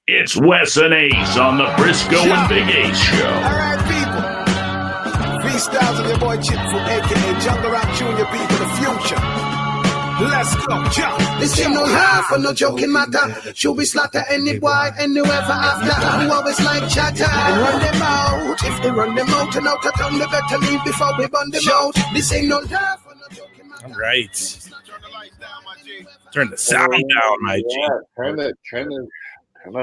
It's Wes and Ace on the Brisco and Big Ace Show. All right, people. Freestyles of your boy Chipful, a.k.a. Jungle Rock Junior B for the future. Let's go, jump. This ain't no laugh or no joking matter. Should we slaughter any boy and whoever after? Who always like chatter and run them out. If they run them out and out of town, they better leave before we run them out. This ain't no laugh or no joking matter. All right. Turn the sound down, my G. Yeah, turn the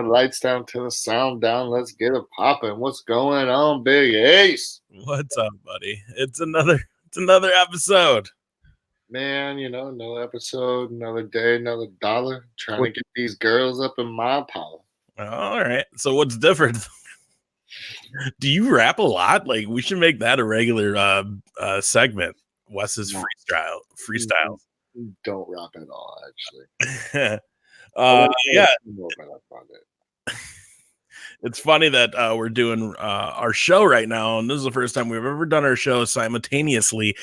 lights down, turn the sound down. Let's get it popping. What's going on, Big Ace? What's up, buddy? It's another episode. Man, another episode, another day, another dollar. Trying to get these girls up in my power. All right. So what's different? Do you rap a lot? Like, we should make that a regular segment. Wes's freestyle. Don't rap at all, actually. Yeah. It's funny that we're doing our show right now, and this is the first time we've ever done our show simultaneously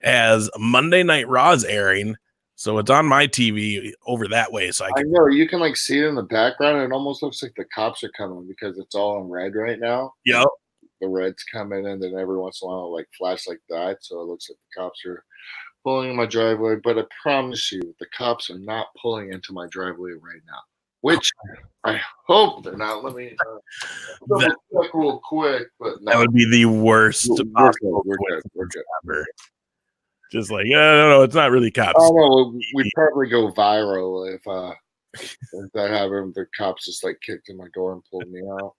as Monday Night Raw is airing. So it's on my TV over that way. So I know you can see it in the background. It almost looks like the cops are coming because it's all in red right now. Yep. The red's coming, and then every once in a while, flash like that. So it looks like the cops are pulling in my driveway. But I promise you, the cops are not pulling into my driveway right now. Which I hope they're not. Let me check real quick. But no. That would be the worst possible. We're good. Ever. Just no, it's not really cops. Oh no, we'd probably go viral if that happened. The cops just kicked in my door and pulled me out.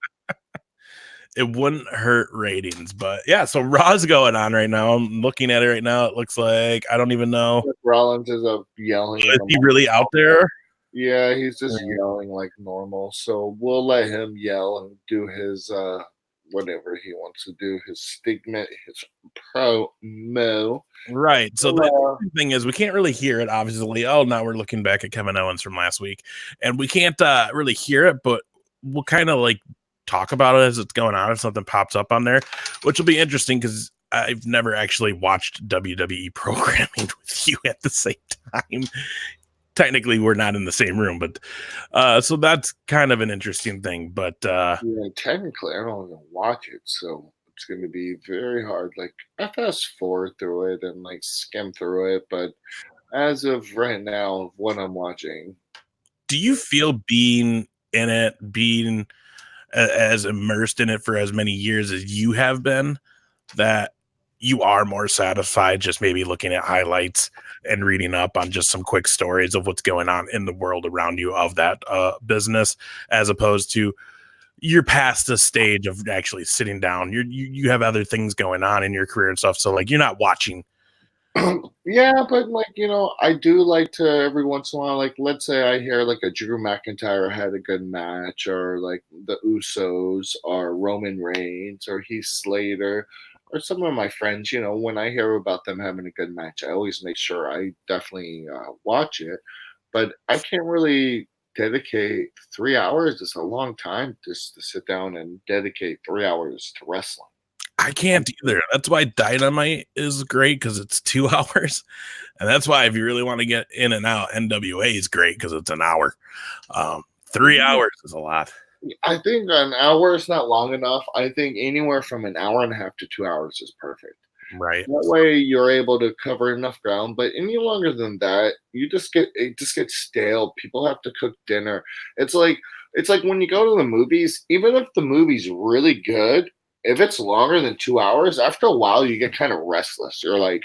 It wouldn't hurt ratings, but yeah. So Raw's going on right now. I'm looking at it right now. It looks like I don't even know. Rollins is up yelling. Is he really out there? Yeah, he's just yelling like normal. So we'll let him yell and do his whatever he wants to do, his stigma, his promo. Right. So the thing is, we can't really hear it, obviously. Oh, now we're looking back at Kevin Owens from last week, and we can't really hear it, but we'll kind of talk about it as it's going on if something pops up on there, which will be interesting because I've never actually watched WWE programming with you at the same time. Technically, we're not in the same room, but so that's kind of an interesting thing. But technically, I don't even watch it, so it's going to be very hard. I fast forward through it and skim through it, but as of right now, what I'm watching, do you feel being in it, being as immersed in it for as many years as you have been, that you are more satisfied just maybe looking at highlights and reading up on just some quick stories of what's going on in the world around you of that business, as opposed to you're past the stage of actually sitting down. You have other things going on in your career and stuff. So you're not watching. Yeah, but I do like to every once in a while, let's say I hear a Drew McIntyre had a good match, or the Usos, or Roman Reigns, or Heath Slater, or some of my friends, when I hear about them having a good match, I always make sure I definitely watch it. But I can't really dedicate 3 hours. It's a long time just to sit down and dedicate 3 hours to wrestling. I can't either. That's why Dynamite is great, because it's 2 hours. And that's why if you really want to get in and out, NWA is great because it's an hour. 3 hours is a lot. I think an hour is not long enough. I think anywhere from an hour and a half to 2 hours is perfect. Right. That way you're able to cover enough ground. But any longer than that, it just gets stale. People have to cook dinner. It's like when you go to the movies, even if the movie's really good, if it's longer than 2 hours, after a while you get kind of restless. You're like,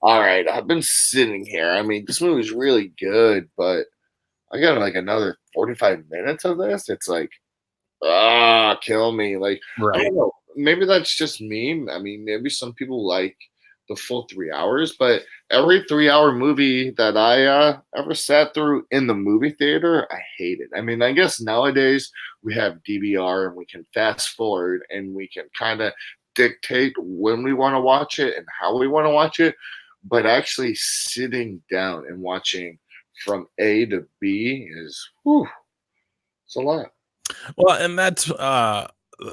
all right, I've been sitting here. I mean, this movie's really good, but I got another 45 minutes of this. It's kill me. Right. I don't know. Maybe that's just me. I mean, maybe some people like the full 3 hours, but every 3 hour movie that I ever sat through in the movie theater, I hate it. I mean, I guess nowadays we have DVR and we can fast forward and we can kind of dictate when we want to watch it and how we want to watch it, but actually sitting down and watching from A to B is, it's a lot. Well, and that's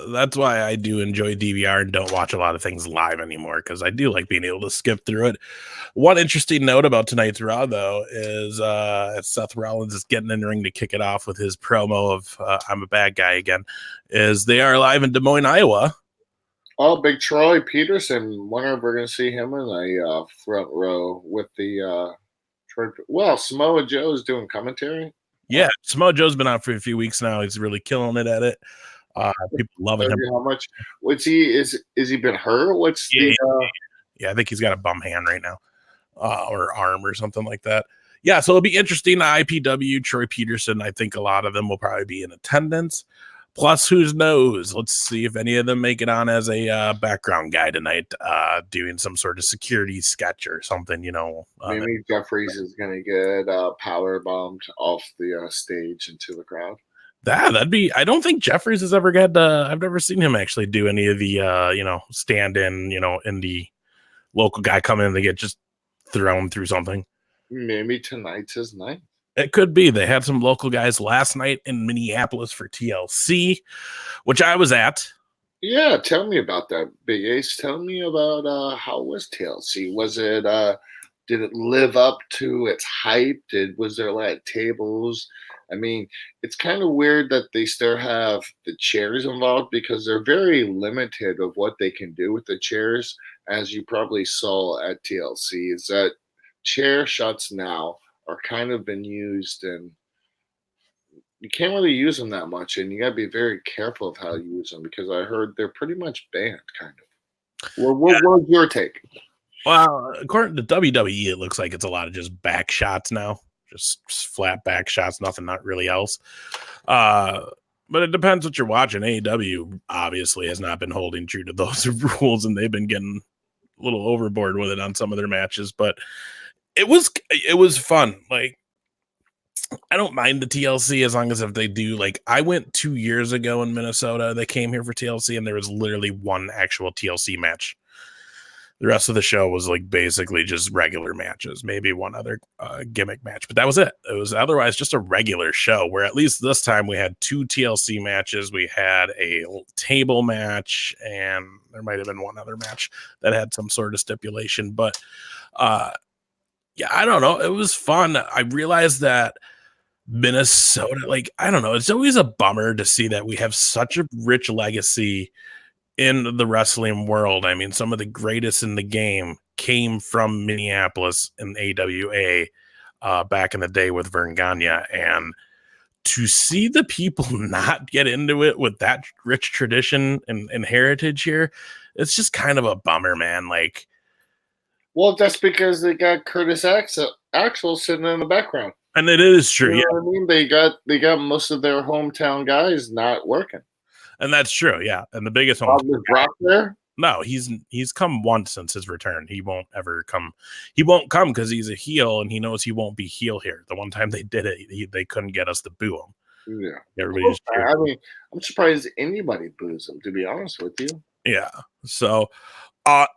that's why I do enjoy DVR and don't watch a lot of things live anymore, because I do like being able to skip through it. One interesting note about tonight's Raw, though, is Seth Rollins is getting in the ring to kick it off with his promo of I'm a bad guy again, is they are live in Des Moines, Iowa. Oh, Big Troy Peterson. Wonder if we're going to see him in the front row with the Troy. Well, Samoa Joe's doing commentary. Yeah, Samoa Joe's been out for a few weeks now. He's really killing it at it. People loving him. How much? What's he? Is he been hurt? What's the? Yeah, I think he's got a bum hand right now, or arm or something like that. Yeah, so it'll be interesting. IPW, Troy Peterson. I think a lot of them will probably be in attendance. Plus, who knows? Let's see if any of them make it on as a background guy tonight, doing some sort of security sketch or something. Maybe Jeffries is going to get power bombed off the stage into the crowd. That'd be. I don't think Jeffries has ever got. I've never seen him actually do any of the stand in. In the local guy coming in to get just thrown through something. Maybe tonight's his night. It could be. They had some local guys last night in Minneapolis for TLC, which I was at. Yeah, tell me about that, Big Ace. Tell me about how was TLC? Was it did it live up to its hype? Was there like tables? I mean, it's kind of weird that they still have the chairs involved because they're very limited of what they can do with the chairs, as you probably saw at TLC, is that chair shots now are kind of been used, and you can't really use them that much, and you got to be very careful of how you use them because I heard they're pretty much banned, kind of. What's your take? Well, according to WWE, it looks like it's a lot of just back shots now, just flat back shots, nothing, not really else. But it depends what you're watching. AEW obviously has not been holding true to those rules, and they've been getting a little overboard with it on some of their matches, but it was fun. Like, I don't mind the TLC as long as if they do. Like, I went 2 years ago in Minnesota. They came here for TLC, and there was literally one actual TLC match. The rest of the show was like basically just regular matches, maybe one other gimmick match, but that was it. It was otherwise just a regular show, where at least this time we had 2 TLC matches. We had a table match, and there might have been one other match that had some sort of stipulation, but yeah, I don't know. It was fun. I realized that Minnesota, like, I don't know, it's always a bummer to see that we have such a rich legacy in the wrestling world. I mean, some of the greatest in the game came from Minneapolis and AWA back in the day with Vern Gagne. And to see the people not get into it with that rich tradition and heritage here, it's just kind of a bummer, man. Like, well, that's because they got Curtis Axel sitting in the background. And it is true. You know what I mean? They got most of their hometown guys not working. And that's true, yeah. And the biggest one Brock there? No, he's come once since his return. He won't ever come. He won't come because he's a heel, and he knows he won't be heel here. The one time they did it, they couldn't get us to boo him. Yeah, everybody just cheered. I mean, I'm surprised anybody boos him, to be honest with you. Yeah, so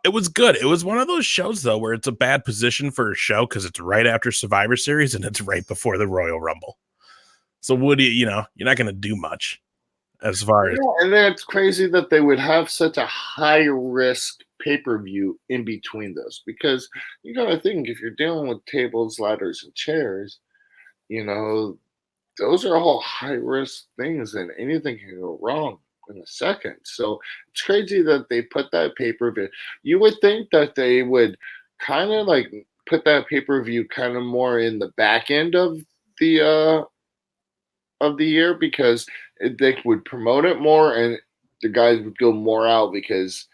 it was good. It was one of those shows though where it's a bad position for a show because it's right after Survivor Series and it's right before the Royal Rumble. So what do you're not going to do much. As far as and then it's crazy that they would have such a high risk pay-per-view in between those, because you got to think, if you're dealing with tables, ladders, and chairs, those are all high risk things, and anything can go wrong in a second. So it's crazy that they put that pay-per-view. You would think that they would kind of like put that pay-per-view kind of more in the back end of the year, because they would promote it more and the guys would go more out, because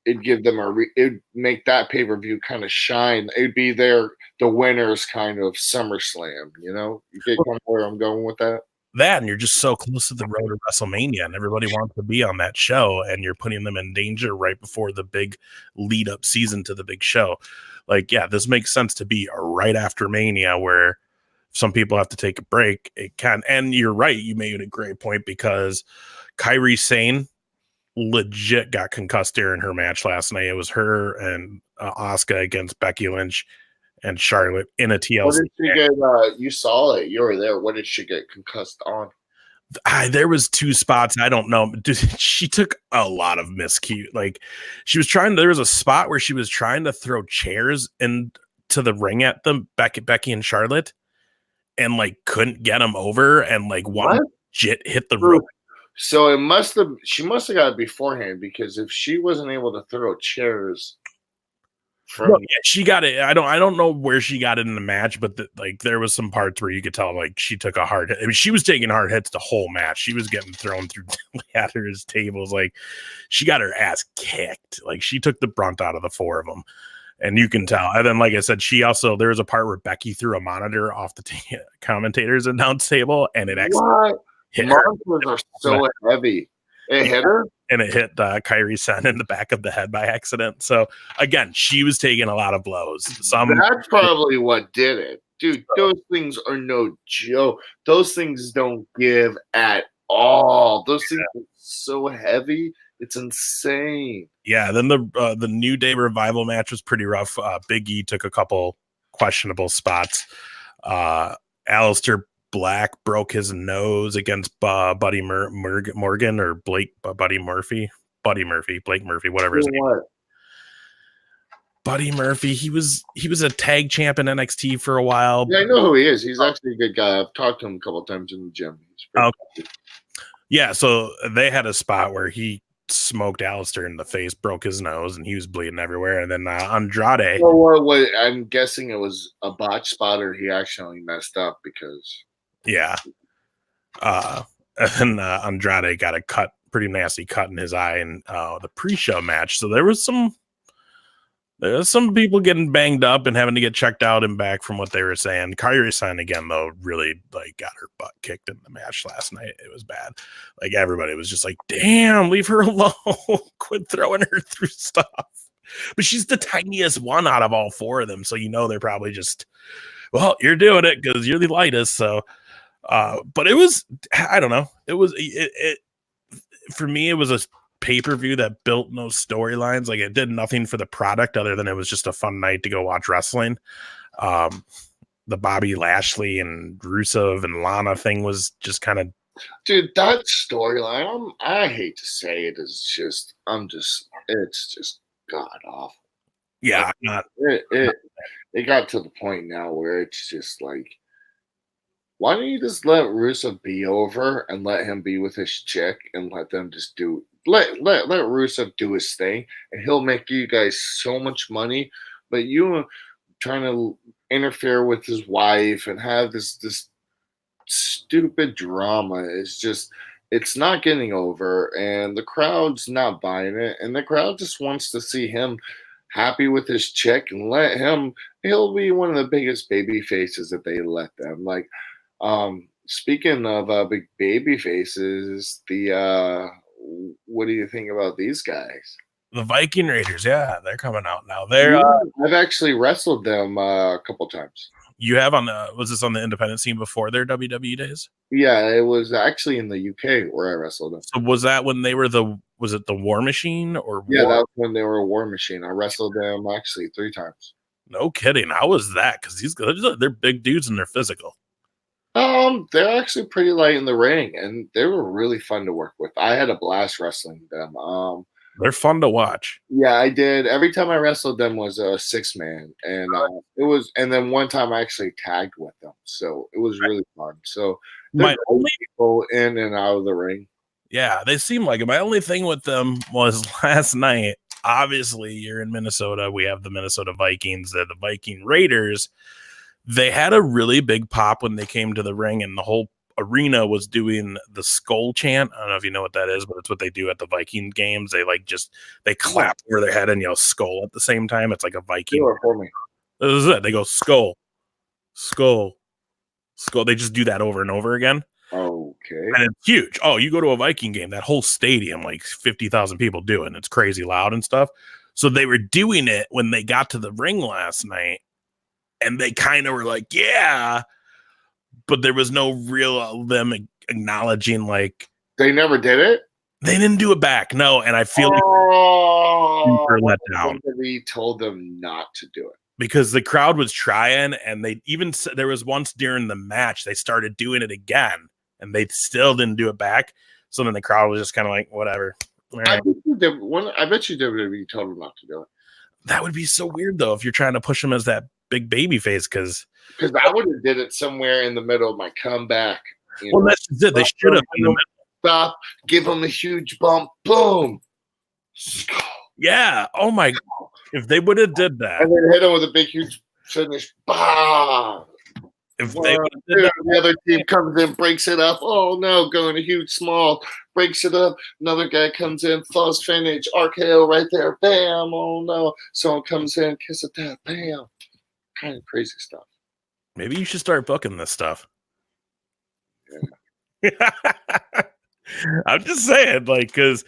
it'd give them it'd make that pay-per-view kind of shine. It'd be the winners kind of SummerSlam, you get kind of where I'm going with that. That, and you're just so close to the road of WrestleMania, and everybody wants to be on that show, and you're putting them in danger right before the big lead up season to the big show. Like, yeah, this makes sense to be right after Mania, where some people have to take a break. It can, and you're right. You made a great point, because Kairi Sane legit got concussed during her match last night. It was her and Asuka against Becky Lynch and Charlotte in a TLC. What did she get? You saw it. You were there. What did she get concussed on? There was 2 spots. I don't know. She took a lot of miscue. Like she was trying. There was a spot where she was trying to throw chairs into the ring at them, Becky and Charlotte, and like couldn't get them over, and like one legit hit the rope. So she must have got it beforehand, because if she wasn't able to throw chairs she got it. I don't know where she got it in the match, but like there was some parts where you could tell like she took a hard hit. I mean, she was taking hard hits the whole match. She was getting thrown through ladders, tables. Like she got her ass kicked. Like she took the brunt out of the 4 of them, and you can tell. And then, like I said, there was a part where Becky threw a monitor off the commentator's announce table, and it actually hit her. Monitors are so heavy. It hit her? And it hit Kairi Sen in the back of the head by accident. So, again, she was taking a lot of blows. That's probably what did it. Dude, those things are no joke. Those things don't give at all. Those things are so heavy. It's insane. Yeah, then the New Day Revival match was pretty rough. Big E took a couple questionable spots. Aleister Black broke his nose against Buddy Morgan or Blake Buddy Murphy, Blake Murphy, whatever his name. Buddy Murphy, he was a tag champ in NXT for a while. Yeah, I know who he is. He's actually a good guy. I've talked to him a couple of times in the gym. Okay. Yeah, so they had a spot where he smoked Aleister in the face, broke his nose, and he was bleeding everywhere. And then Andrade. Well, I'm guessing it was a botch spot, or he actually messed up because. Yeah. And Andrade got a pretty nasty cut in his eye in the pre-show match. So there was some people getting banged up and having to get checked out and back from what they were saying. Kairi Sen again, though, really like got her butt kicked in the match last night. It was bad. Like everybody was just like, damn, leave her alone. Quit throwing her through stuff. But she's the tiniest one out of all 4 of them. So they're probably just, well, you're doing it because you're the lightest. So but it was, I don't know. It was for me, it was a pay-per-view that built no storylines. Like it did nothing for the product other than it was just a fun night to go watch wrestling. The Bobby Lashley and Rusev and Lana thing was just kind of, dude, that storyline, I hate to say it, is just, it's just god awful. Yeah. It got to the point now where it's just like, why don't you just let Rusev be over and let him be with his chick and let them just let Rusev do his thing, and he'll make you guys so much money. But you trying to interfere with his wife and have this stupid drama is just, it's not getting over, and the crowd's not buying it, and the crowd just wants to see him happy with his chick and he'll be one of the biggest baby faces if they let them. Like, speaking of big baby faces, what do you think about these guys? The Viking Raiders, yeah, they're coming out now. I've actually wrestled them a couple times. You have was this on the independent scene before their WWE days? Yeah, it was actually in the UK where I wrestled them. So was that when they were was it the War Machine or? Yeah, that was when they were a War Machine. I wrestled them actually 3 times. No kidding. How was that? Because they're big dudes and they're physical. They're actually pretty light in the ring, and they were really fun to work with. I had a blast wrestling them. They're fun to watch. Yeah, I did. Every time I wrestled them was a 6-man, and it was. And then one time I actually tagged with them, so it was really fun. So there's people in and out of the ring. Yeah, they seem like it. My only thing with them was last night. Obviously, you're in Minnesota. We have the Minnesota Vikings. They're the Viking Raiders. They had a really big pop when they came to the ring, and the whole arena was doing the skull chant. I don't know if you know what that is, but it's what they do at the Viking games. They clap over their head and yell skull at the same time. It's like a Viking. For me. This is it. They go skull, skull, skull. They just do that over and over again. Okay. And it's huge. Oh, you go to a Viking game, that whole stadium, like 50,000 people do it. And it's crazy loud and stuff. So they were doing it when they got to the ring last night. And they kind of were like, yeah, but there was no real them acknowledging, like, they never did it. They didn't do it back, no. And I feel like super let down. Somebody told them not to do it because the crowd was trying, and they even there was once during the match they started doing it again, and they still didn't do it back. So then the crowd was just kind of like, whatever. All right. I bet you WWE told him not to do it. That would be so weird though if you're trying to push him as that big baby face, because I would have did it somewhere in the middle of my comeback. Well, that's it. They should have in the middle. Stop, give him a huge bump, boom. Yeah. Oh my God. If they would have did that, and then hit him with a big huge finish, bah. If they would have did that, the other team comes in, breaks it up. Oh no, going a huge small, breaks it up. Another guy comes in, falls finish, RKO right there, bam. Oh no, someone comes in, kiss a tap, bam. Kind of crazy stuff. maybe you should start booking this stuff. Yeah. I'm just saying, like, because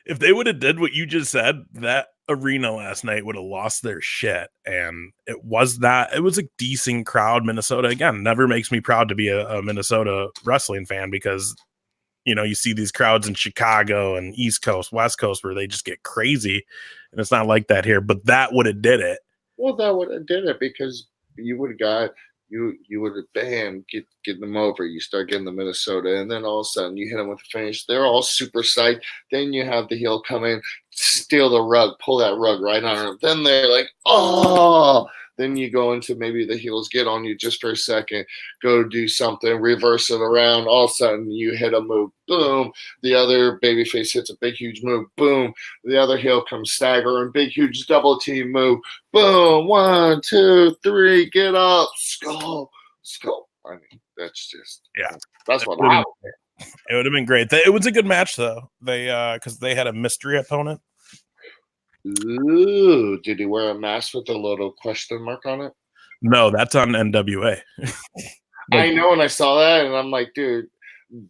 if they would have did what you just said, that arena last night would have lost their shit. And it was a decent crowd. Minnesota, again, never makes me proud to be a Minnesota wrestling fan, because, you know, you see these crowds in Chicago and East Coast, West Coast, where they just get crazy. And it's not like that here, but that would have did it. Well, that would have did it, because you would have got, you would have, bam, get them over. You start getting the Minnesota, and then all of a sudden you hit them with the finish. They're all super psyched. Then you have the heel come in, steal the rug, pull that rug right on them. Then they're like, oh. Then you go into maybe the heels get on you just for a second, go do something, reverse it around. All of a sudden you hit a move, boom. The other babyface hits a big, huge move, boom. The other heel comes staggering, big, huge double team move, boom. 1, 2, 3, get up, skull. I mean, that's just, that's what I would do. It would have been great. It was a good match though. They because they had a mystery opponent. Ooh, did he wear a mask with a little question mark on it? No, that's on NWA. I know, and I saw that, and I'm like, dude,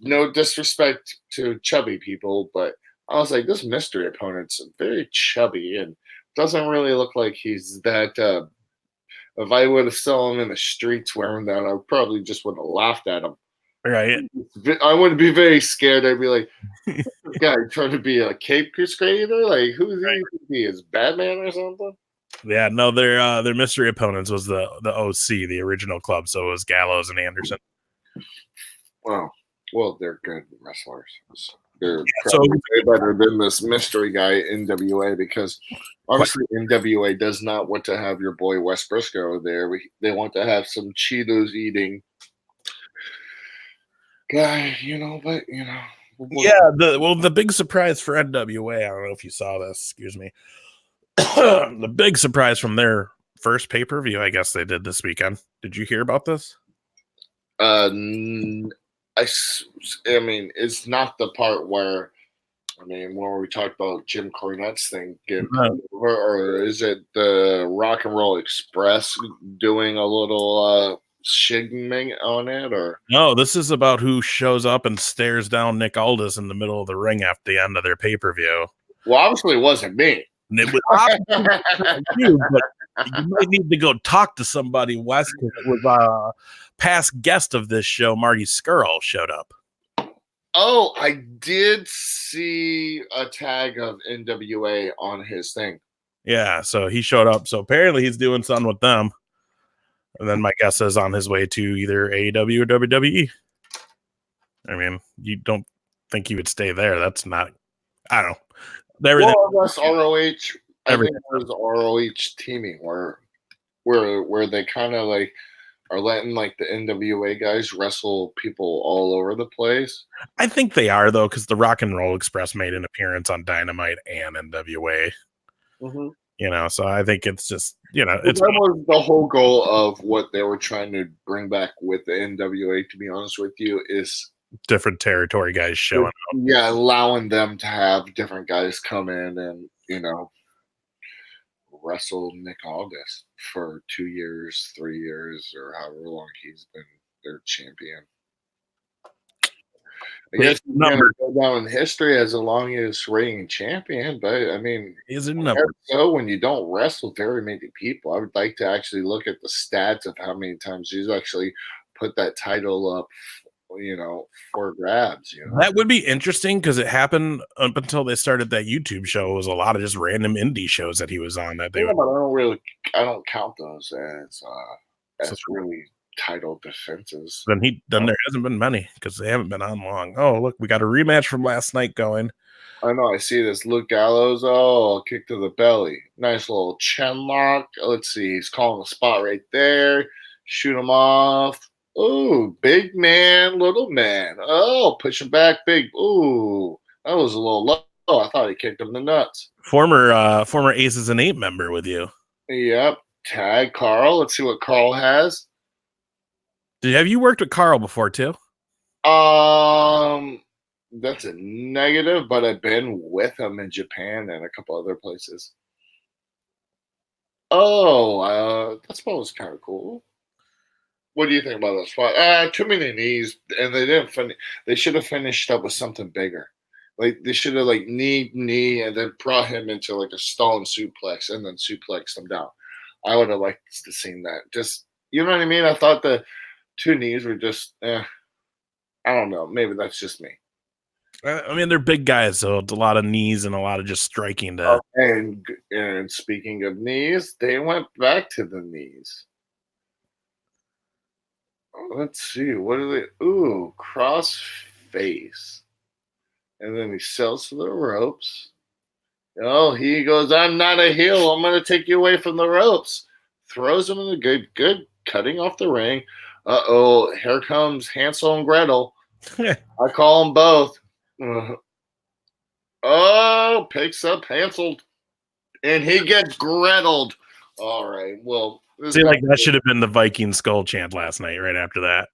no disrespect to chubby people, but I was like, this mystery opponent's very chubby and doesn't really look like he's that. If I would have saw him in the streets wearing that, I probably just would have laughed at him. Right. I wouldn't be very scared. I'd be like, this guy trying to be a cape creator? Like, who's he? He is Batman or something? Yeah, no, their mystery opponents was the OC, the original club. So it was Gallows and Anderson. Wow. Well, they're good wrestlers. They're probably way better than this mystery guy, NWA, because honestly, NWA does not want to have your boy Wes Brisco there. They want to have some Cheetos eating guy, you know, but you know. Yeah, the big surprise for NWA, I don't know if you saw this, excuse me. The big surprise from their first pay-per-view, I guess they did this weekend. Did you hear about this? I mean, it's not the part where, when we talked about Jim Cornette's thing, or is it the Rock and Roll Express doing a little shigming on it, or no? This is about who shows up and stares down Nick Aldis in the middle of the ring at the end of their pay-per-view. Well, obviously it wasn't me. And it was you, but you might need to go talk to somebody, Wes, because it was a past guest of this show, Marty Scurll, showed up. Oh, I did see a tag of NWA on his thing. Yeah, so he showed up. So apparently he's doing something with them. And then my guess is on his way to either AEW or WWE. I mean, you don't think he would stay there. That's not, I don't know. Everything. Well, that's ROH. I think it was ROH teaming where they kind of like are letting like the NWA guys wrestle people all over the place. I think they are though, because the Rock and Roll Express made an appearance on Dynamite and NWA. Mm-hmm. You know, so I think it's just, you know, that was the whole goal of what they were trying to bring back with the NWA, to be honest with you, is different territory guys showing up. Yeah, allowing them to have different guys come in and, you know, wrestle Nick Aldis for 2 years, 3 years, or however long he's been their champion. I guess he's going to go down in history as the longest reigning champion, but I mean, is it number? So when you don't wrestle very many people, I would like to actually look at the stats of how many times he's actually put that title up, you know, for grabs. You know, that would be interesting because it happened up until they started that YouTube show. It was a lot of just random indie shows that he was on. That they but I don't count those as really title defenses. Then there hasn't been many because they haven't been on long. Oh, look, we got a rematch from last night going. I know. I see this. Luke Gallows. Oh, kick to the belly. Nice little chin lock. Let's see. He's calling a spot right there. Shoot him off. Ooh, big man, little man. Oh, push him back, big. Ooh, that was a little low. I thought he kicked him in the nuts. Former Aces and 8 member with you. Yep. Tag Carl. Let's see what Carl has. Have you worked with Carl before too? That's a negative, but I've been with him in Japan and a couple other places. Oh, that spot was kind of cool. What do you think about that spot? Too many knees, and they didn't finish. They should have finished up with something bigger. Like they should have like knee, and then brought him into like a stone suplex, and then suplexed him down. I would have liked to seen that. Just you know what I mean? I thought the 2 knees were just. I don't know. Maybe that's just me. I mean, they're big guys, so it's a lot of knees and a lot of just striking. And speaking of knees, they went back to the knees. Let's see. What are they? Ooh, cross face. And then he sells to the ropes. Oh, he goes, I'm not a heel. I'm going to take you away from the ropes. Throws him in the good cutting off the ring. Uh-oh, here comes Hansel and Gretel. I call them both. Oh, picks up Hansel. And he gets Greteled. All right, well. See, like that should have been the Viking skull chant last night, right after that.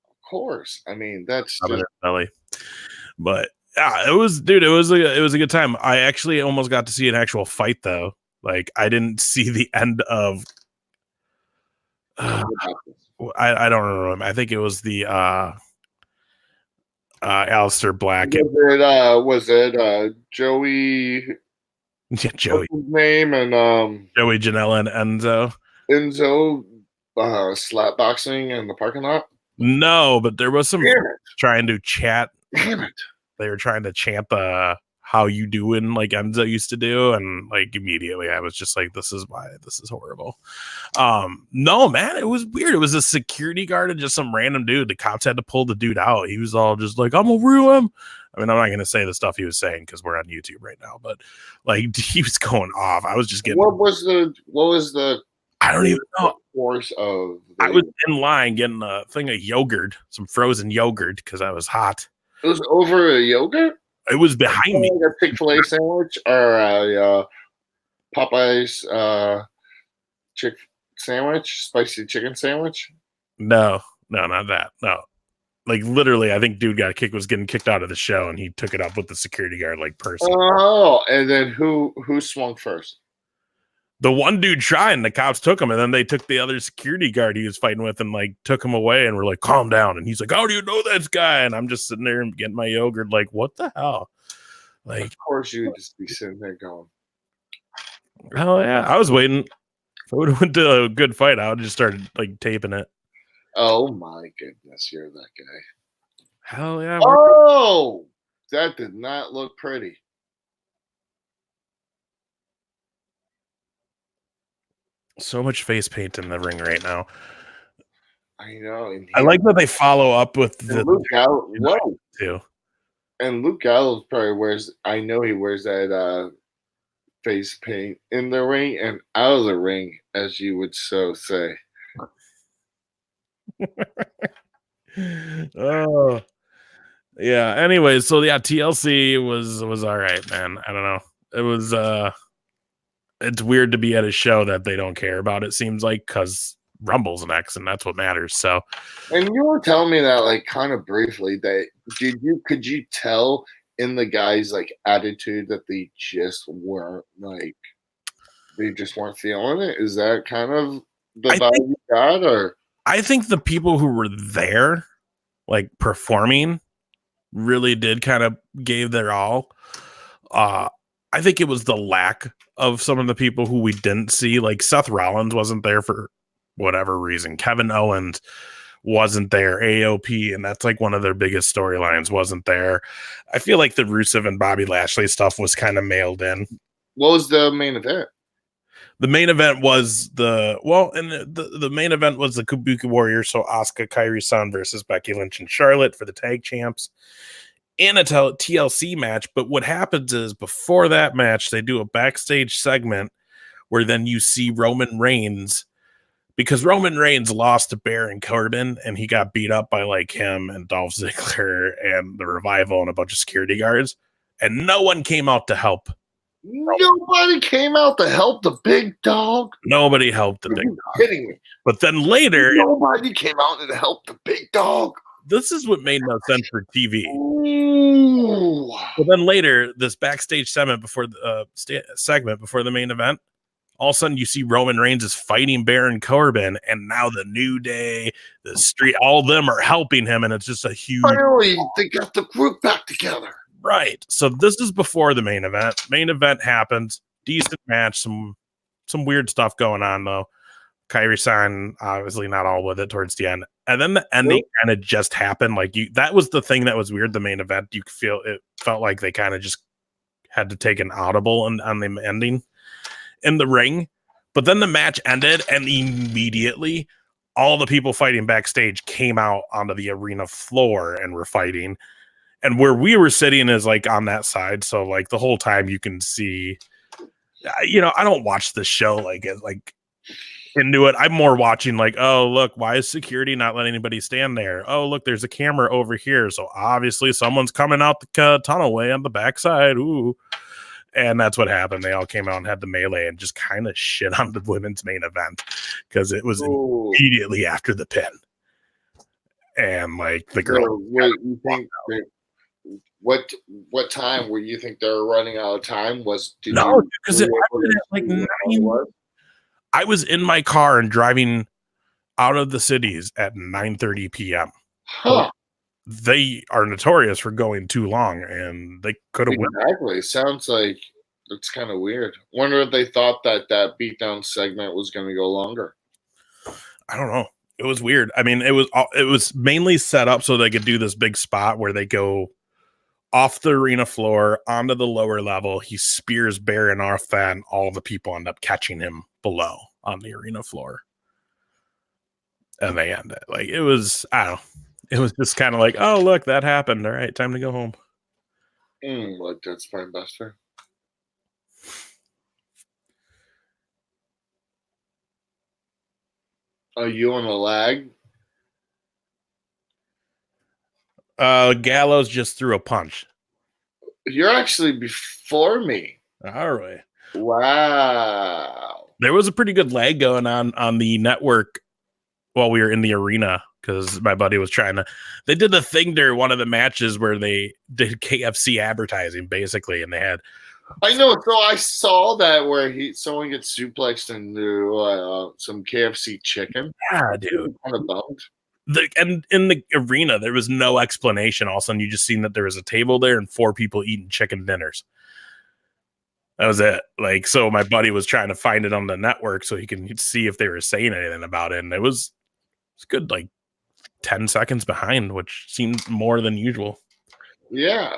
Of course. I mean, that's just... belly. But yeah, it was a good time. I actually almost got to see an actual fight though. Like I didn't see the end of I don't remember. I think it was the Aleister Black. Was it Joey? Yeah, Joey. What's his name and Joey Janela and Enzo slap boxing in the parking lot? No, but there was some trying to chat. Damn it. They were trying to chant the how you doing like Enzo used to do, and like immediately I was just like, this is horrible. No, man, it was weird. It was a security guard and just some random dude. The cops had to pull the dude out. He was all just like, I'm gonna ruin him. I mean, I'm not gonna say the stuff he was saying because we're on YouTube right now, but like he was going off. I was just getting what was the I don't even know. Course of I was in line getting a thing of yogurt, some frozen yogurt because I was hot. It was over a yogurt? It was behind me. Like a Chick-fil-A sandwich or a Popeye's chick sandwich, spicy chicken sandwich? No, not that. No. Like literally, I think dude was getting kicked out of the show and he took it up with the security guard like person. Oh, and then who swung first? The one dude tried and the cops took him, and then they took the other security guard he was fighting with and like took him away and were like, calm down. And he's like, how do you know that guy? And I'm just sitting there and getting my yogurt like, what the hell? Like, of course you would just be sitting there going, oh yeah, I was waiting. If I would have went to a good fight, I would have just started like taping it. Oh my goodness, you're that guy. Hell yeah. Oh, that did not look pretty. So much face paint in the ring right now. I know. I like that they follow up with the Luke Gallows too. And Luke Gallows probably wears. I know he wears that face paint in the ring and out of the ring, as you would so say. Oh yeah. Anyways, so yeah, TLC was all right, man. I don't know. It was it's weird to be at a show that they don't care about, it seems like, because Rumble's next and that's what matters. So, and you were telling me that like kind of briefly that could you tell in the guys' like attitude that they just weren't feeling it? Is that kind of the vibe you got? Or I think the people who were there like performing really did kind of gave their all. I think it was the lack of some of the people who we didn't see. Like Seth Rollins wasn't there for whatever reason. Kevin Owens wasn't there. AOP, and that's like one of their biggest storylines, wasn't there. I feel like the Rusev and Bobby Lashley stuff was kind of mailed in. What was the main event? The main event was the main event was the Kabuki Warriors, so Asuka, Kairi-san versus Becky Lynch and Charlotte for the tag champs in a TLC match. But what happens is before that match, they do a backstage segment where then you see Roman Reigns, because Roman Reigns lost to Baron Corbin and he got beat up by like him and Dolph Ziggler and the Revival and a bunch of security guards, and no one came out to help. Nobody came out to help the big dog. Nobody helped the big Are you dog. kidding me? But then later, Nobody came out to help the big dog. this is what made no sense for TV. Ooh. But then later, this backstage segment before the main event, all of a sudden you see Roman Reigns is fighting Baron Corbin, and now the New Day, the Street, all of them are helping him, and it's just a huge. Finally, they got the group back together. Right. So this is before the main event. Main event happens. Decent match. Some weird stuff going on though. Kairi-san obviously not all with it towards the end. And then the ending kind of just happened. Like that was the thing that was weird. The main event, it felt like they kind of just had to take an audible on the ending in the ring. But then the match ended, and immediately all the people fighting backstage came out onto the arena floor and were fighting. And where we were sitting is like on that side. So like the whole time you can see, I don't watch the show like into it. I'm more watching like, oh, look, why is security not letting anybody stand there? Oh, look, there's a camera over here. So obviously someone's coming out the tunnelway on the backside. Ooh. And that's what happened. They all came out and had the melee and just kind of shit on the women's main event because it was immediately after the pin. And like the girl. So, you think what time were you think they were running out of time? Because I was in my car and driving out of the cities at 9:30 p.m. Huh. They are notorious for going too long, and they could have exactly. Sounds like it's kind of weird. Wonder if they thought that beatdown segment was going to go longer. I don't know. It was weird. I mean, it was mainly set up so they could do this big spot where they go off the arena floor onto the lower level. He spears Baron off that, and all the people end up catching him below on the arena floor. And they end it. Like, it was, I don't know. It was just kind of like, oh, look, that happened. All right, time to go home. Like that's my buster. Are you on a lag? Gallows just threw a punch. You're actually before me. All right. Wow. There was a pretty good lag going on the network while we were in the arena because my buddy was they did the thing during one of the matches where they did KFC advertising basically, and they had. I know. So I saw that where someone gets suplexed into some KFC chicken. Yeah, dude. Kind of bummed. And in the arena, there was no explanation. All of a sudden, you just seen that there was a table there and 4 people eating chicken dinners. That was it. Like, so my buddy was trying to find it on the network so he can see if they were saying anything about it. And it was good, like 10 seconds behind, which seemed more than usual. Yeah.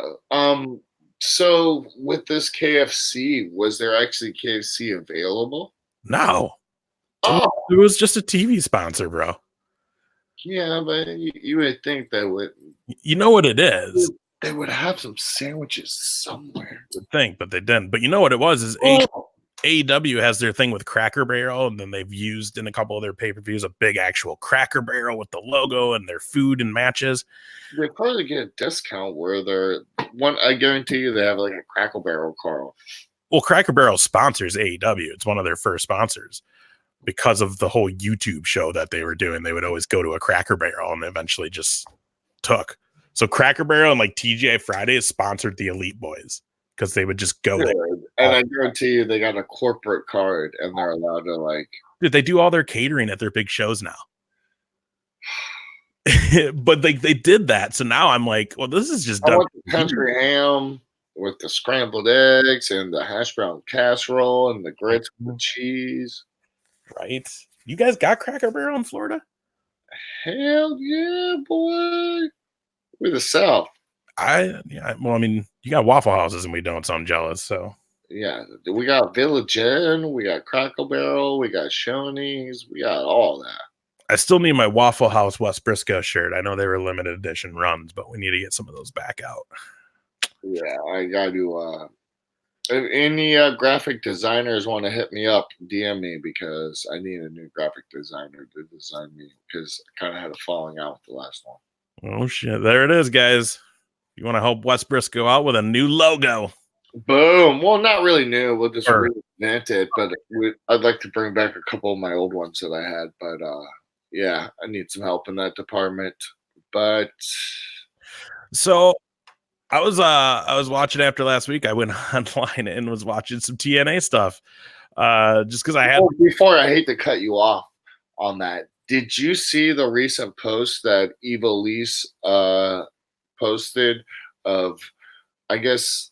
So with this KFC, was there actually KFC available? No. Oh, it was just a TV sponsor, bro. Yeah, but you would think that would. You know what it is? They would have some sandwiches somewhere. I would think, but they didn't. But you know what it was? Is AEW has their thing with Cracker Barrel, and then they've used in a couple of their pay-per-views a big actual Cracker Barrel with the logo and their food and matches. They probably get a discount where I guarantee you they have like a Cracker Barrel, Carl. Well, Cracker Barrel sponsors AEW. It's one of their first sponsors. Because of the whole YouTube show that they were doing, they would always go to a Cracker Barrel, and eventually just took. So Cracker Barrel and like TGI Fridays sponsored the Elite Boys because they would just go there. And I guarantee you they got a corporate card and they're allowed to like. Dude, they do all their catering at their big shows now. But they did that. So now I'm like, well, this is just I want the country ham with the scrambled eggs and the hash brown casserole and the grits with cheese. Right? You guys got Cracker Barrel in Florida? Hell yeah, boy. We're the South. Well, I mean, you got Waffle Houses and we don't, so I'm jealous. So Yeah, we got Village Inn, we got Crackle Barrel, we got Shoney's, we got all that. I still need my Waffle House West Brisco shirt. I know they were limited edition runs, but we need to get some of those back out. Yeah, I got to. If any graphic designers want to hit me up, DM me because I need a new graphic designer to design me because I kind of had a falling out with the last one. Oh shit! There it is, guys. You want to help West Brisco out with a new logo? Boom. Well, not really new. We'll just reinvent it, but I'd like to bring back a couple of my old ones that I had. But yeah, I need some help in that department. But so I was watching after last week. I went online and was watching some TNA stuff. Just because I had before I hate to cut you off on that. Did you see the recent post that Eva Lise posted of, I guess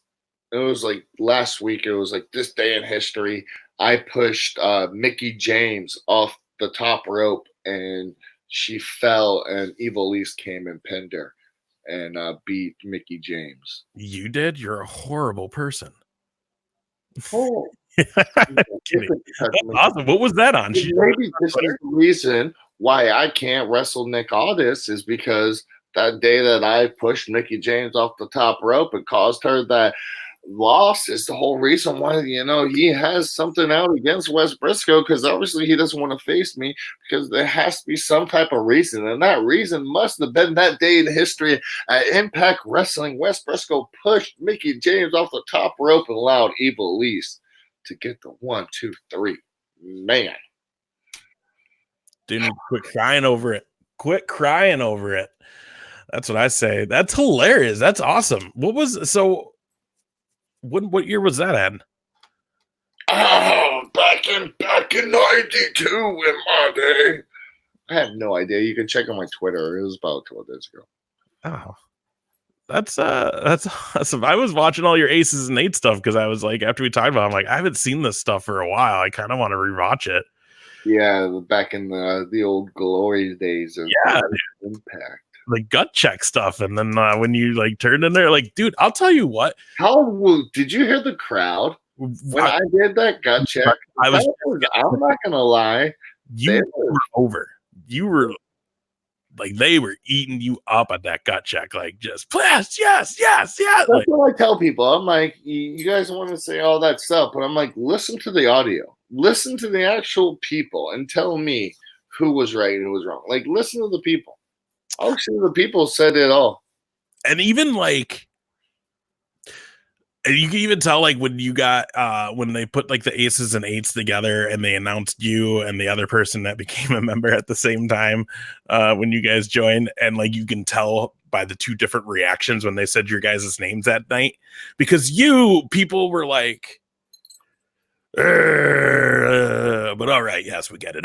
it was like last week, it was like this day in history, I pushed Mickie James off the top rope and she fell and Eva Lise came and pinned her and beat Mickie James. You did? You're a horrible person. Oh. Awesome. What was that on? Maybe this is the reason why I can't wrestle Nick Aldis is because that day that I pushed Mickie James off the top rope and caused her that loss is the whole reason why, he has something out against Wes Brisco because obviously he doesn't want to face me because there has to be some type of reason. And that reason must have been that day in history at Impact Wrestling. Wes Brisco pushed Mickie James off the top rope and allowed Eva Lise to get the 1, 2, 3. Man. Dude, quit crying over it. Quit crying over it. That's what I say. That's hilarious. That's awesome. What year was that in? Oh, back in 92 in my day. I have no idea. You can check on my Twitter. It was about 12 days ago. Oh. That's awesome. I was watching all your Aces and Eight stuff because I was like, after we talked about it, I'm like, I haven't seen this stuff for a while. I kind of want to rewatch it. Yeah, back in the old glory days of Impact. The gut check stuff, and then when you like turned in there, like, dude, I'll tell you what. Did you hear the crowd when I did that gut check? I'm not gonna lie, you were over. You were like they were eating you up at that gut check, like just yes. That's what I tell people. I'm like, you guys want to say all that stuff, but I'm like, listen to the audio, listen to the actual people, and tell me who was right and who was wrong. Like, listen to the people. Actually, the people said it all. And even like, and you can even tell like when you got when they put like the Aces and Eights together and they announced you and the other person that became a member at the same time when you guys joined, and like you can tell by the two different reactions when they said your guys' names that night, because people were like, but all right, yes, we get it.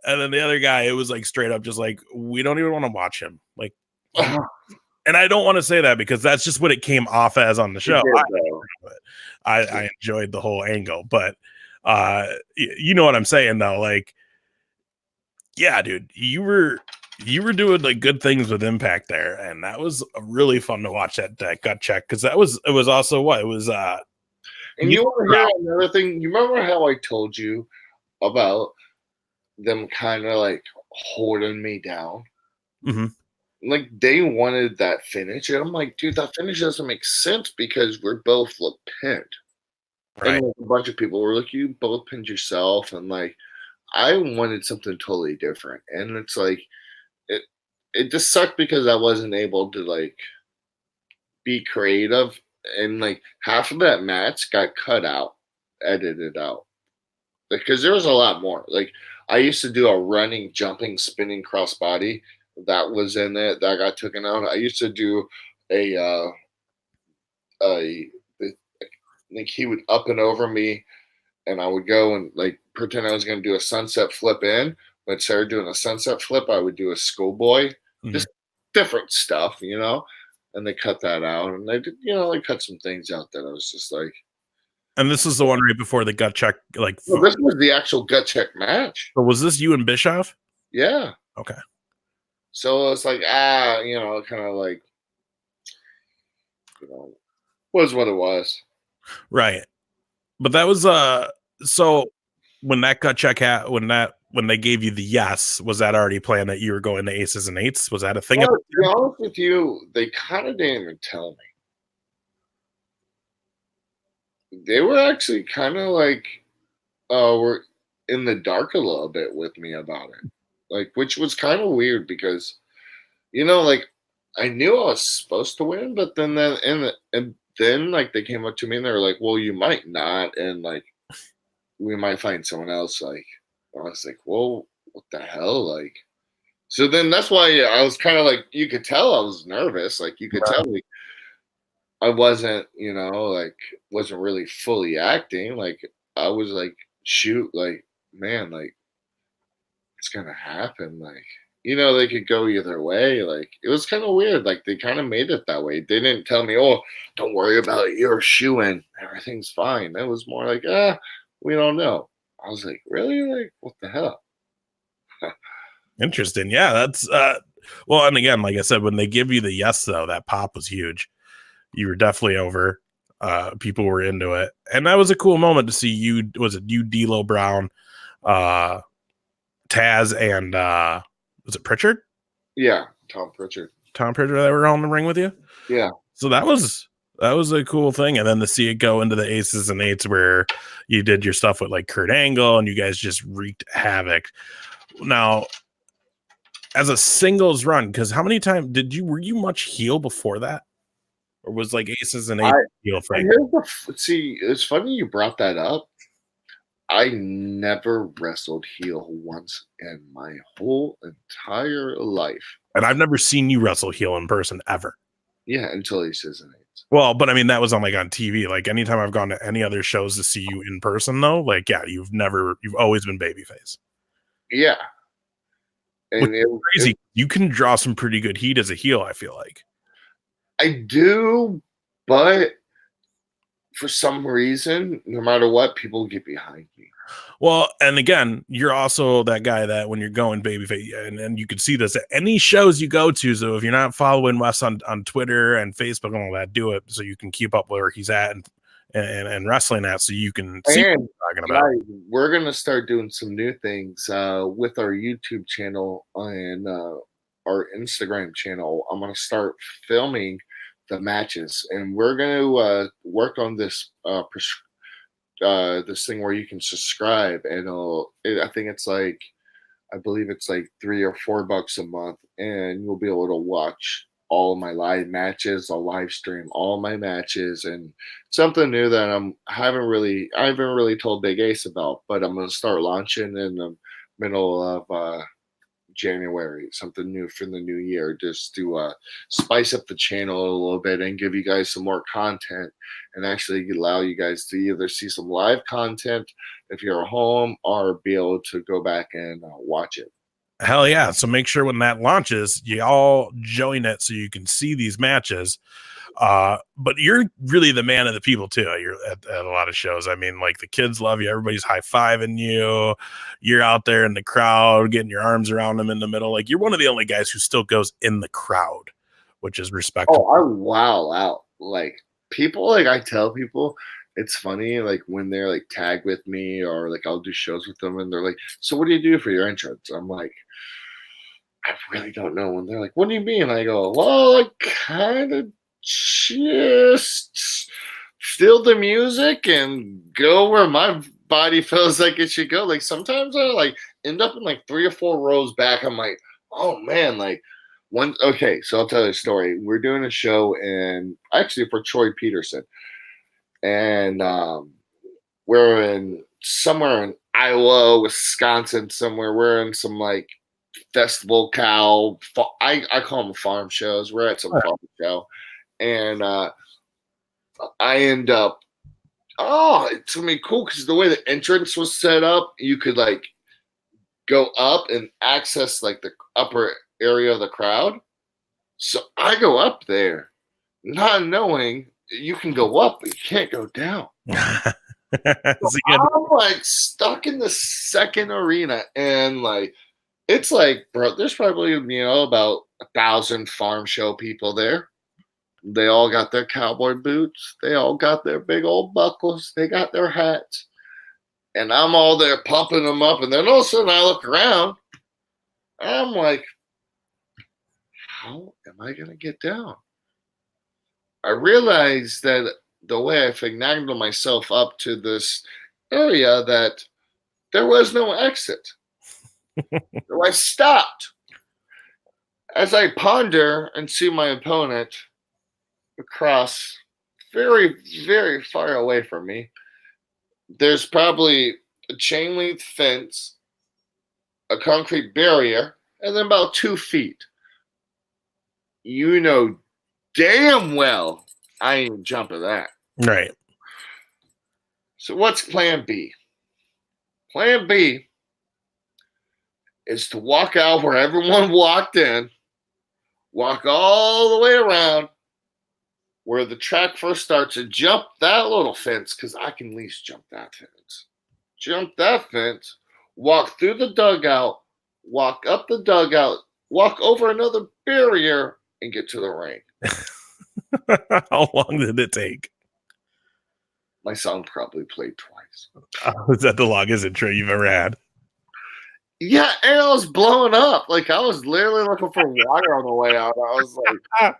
And then the other guy, it was like straight up just like, we don't even want to watch him. Like, and I don't want to say that because that's just what it came off as on the show. I enjoyed the whole angle, but you know what I'm saying though? Like, yeah, dude, you were doing like good things with Impact there, and that was really fun to watch that gut check because it was also what it was. And you want to hear another thing? You remember how I told you about them kind of like holding me down? Mm-hmm. Like they wanted that finish, and I'm like, dude, that finish doesn't make sense because we're both pinned. Right. And like, a bunch of people were like, you both pinned yourself, and like I wanted something totally different. And it's like it just sucked because I wasn't able to like be creative, and like half of that match got cut out, edited out, because there was a lot more. Like I used to do a running, jumping, spinning crossbody that was in it that got taken out. I used to do like he would up and over me, and I would go and like pretend I was going to do a sunset flip in. But instead of doing a sunset flip, I would do a schoolboy, just different stuff, And they cut that out, and they did, they cut some things out that I was just like. And this is the one right before the gut check, like. No, this was the actual gut check match. So was this you and Bischoff? Yeah. Okay. So it's like kind of like, was what it was. Right. But that was so when that gut check when they gave you the yes, was that already planned that you were going to Aces and Eights? Was that a thing? Well, to be honest with you, they kind of didn't even tell me. They were actually kind of like were in the dark a little bit with me about it. Like, which was kind of weird because, like I knew I was supposed to win, but and then like they came up to me and they were like, "Well, you might not, and like we might find someone else." Like, I was like, "Whoa, what the hell?" Like, so then that's why I was kind of like, you could tell I was nervous. Like, you could tell me I wasn't, like wasn't really fully acting. Like, I was like, shoot, like, man, like it's gonna happen. Like, they could go either way. Like, it was kind of weird. Like, they kind of made it that way. They didn't tell me, "Oh, don't worry about it. You're shoo-in. Everything's fine." It was more like, we don't know. I was like, really? Like, what the hell? Interesting. Yeah, that's well, and again, like I said, when they give you the yes, though, that pop was huge. You were definitely over. People were into it, and that was a cool moment to see you. Was it you, D'Lo Brown, Taz, and was it Pritchard? Yeah, Tom Pritchard that were all in the ring with you. Yeah. So that was a cool thing, and then to see it go into the Aces and Eights where you did your stuff with like Kurt Angle, and you guys just wreaked havoc. Now, as a singles run, because how many times were you much heel before that? Or was like Aces and Eights heel thing? See, it's funny you brought that up. I never wrestled heel once in my whole entire life. And I've never seen you wrestle heel in person ever. Yeah, until Aces and Eights. Well, but I mean, that was on TV. Like, anytime I've gone to any other shows to see you in person, though, like, yeah, you've always been babyface. Yeah. And it's crazy. You can draw some pretty good heat as a heel, I feel like. I do, but for some reason, no matter what, people get behind me. Well, and again, you're also that guy that when you're going babyface, and you can see this at any shows you go to. So if you're not following Wes on Twitter and Facebook and all that, do it so you can keep up where he's at and wrestling at, so you can see what I'm talking about. Guys, we're gonna start doing some new things with our YouTube channel and our Instagram channel. I'm gonna start filming the matches, and we're gonna work on this this thing where you can subscribe, and I think it's like, I believe it's like $3 or $4 a month, and you'll be able to watch all of my live matches. I'll live stream all my matches, and something new that I haven't really told Big Ace about, but I'm gonna start launching in the middle of January, something new for the new year, just to spice up the channel a little bit and give you guys some more content, and actually allow you guys to either see some live content if you're at home, or be able to go back and watch it. Hell yeah. So make sure when that launches, you all join it so you can see these matches. But you're really the man of the people too. You're at a lot of shows. I mean, like, the kids love you. Everybody's high-fiving you. You're out there in the crowd, getting your arms around them in the middle. Like, you're one of the only guys who still goes in the crowd, which is respectable. Oh, I wow out. Like, people, like, I tell people, it's funny, like, when they're like tag with me, or like I'll do shows with them, and they're like, "So what do you do for your entrance?" I'm like, I really don't know. And they're like, "What do you mean?" I go, "Well, I kind of just steal the music and go where my body feels like it should go." Like, sometimes I like end up in like 3 or 4 rows back. I'm like, oh man, like okay, so I'll tell you a story. We're doing a show actually for Troy Peterson, and we're in somewhere in Iowa, Wisconsin, somewhere. We're in some like festival cow. I call them farm shows. We're at some farm show, and I end up. Oh, it's gonna be cool because the way the entrance was set up, you could like go up and access like the upper area of the crowd. So I go up there, not knowing you can go up, but you can't go down. So I'm like stuck in the second arena, and like, it's like, bro, there's probably about 1,000 farm show people there. They all got their cowboy boots. They all got their big old buckles. They got their hats. And I'm all there pumping them up. And then all of a sudden I look around. And I'm like, how am I going to get down? I realized that the way I finagled myself up to this area that there was no exit. So I stopped. As I ponder and see my opponent across very, very far away from me, there's probably a chain link fence, a concrete barrier, and then about 2 feet. You know damn well I ain't jumping that. Right. So what's plan B? Plan B is to walk out where everyone walked in, walk all the way around where the track first starts and jump that little fence, because I can at least jump that fence. Jump that fence, walk through the dugout, walk up the dugout, walk over another barrier, and get to the ring. How long did it take? My song probably played twice. Is that the longest intro you've ever had? Yeah, and I was blowing up. Like, I was literally looking for water on the way out. I was like,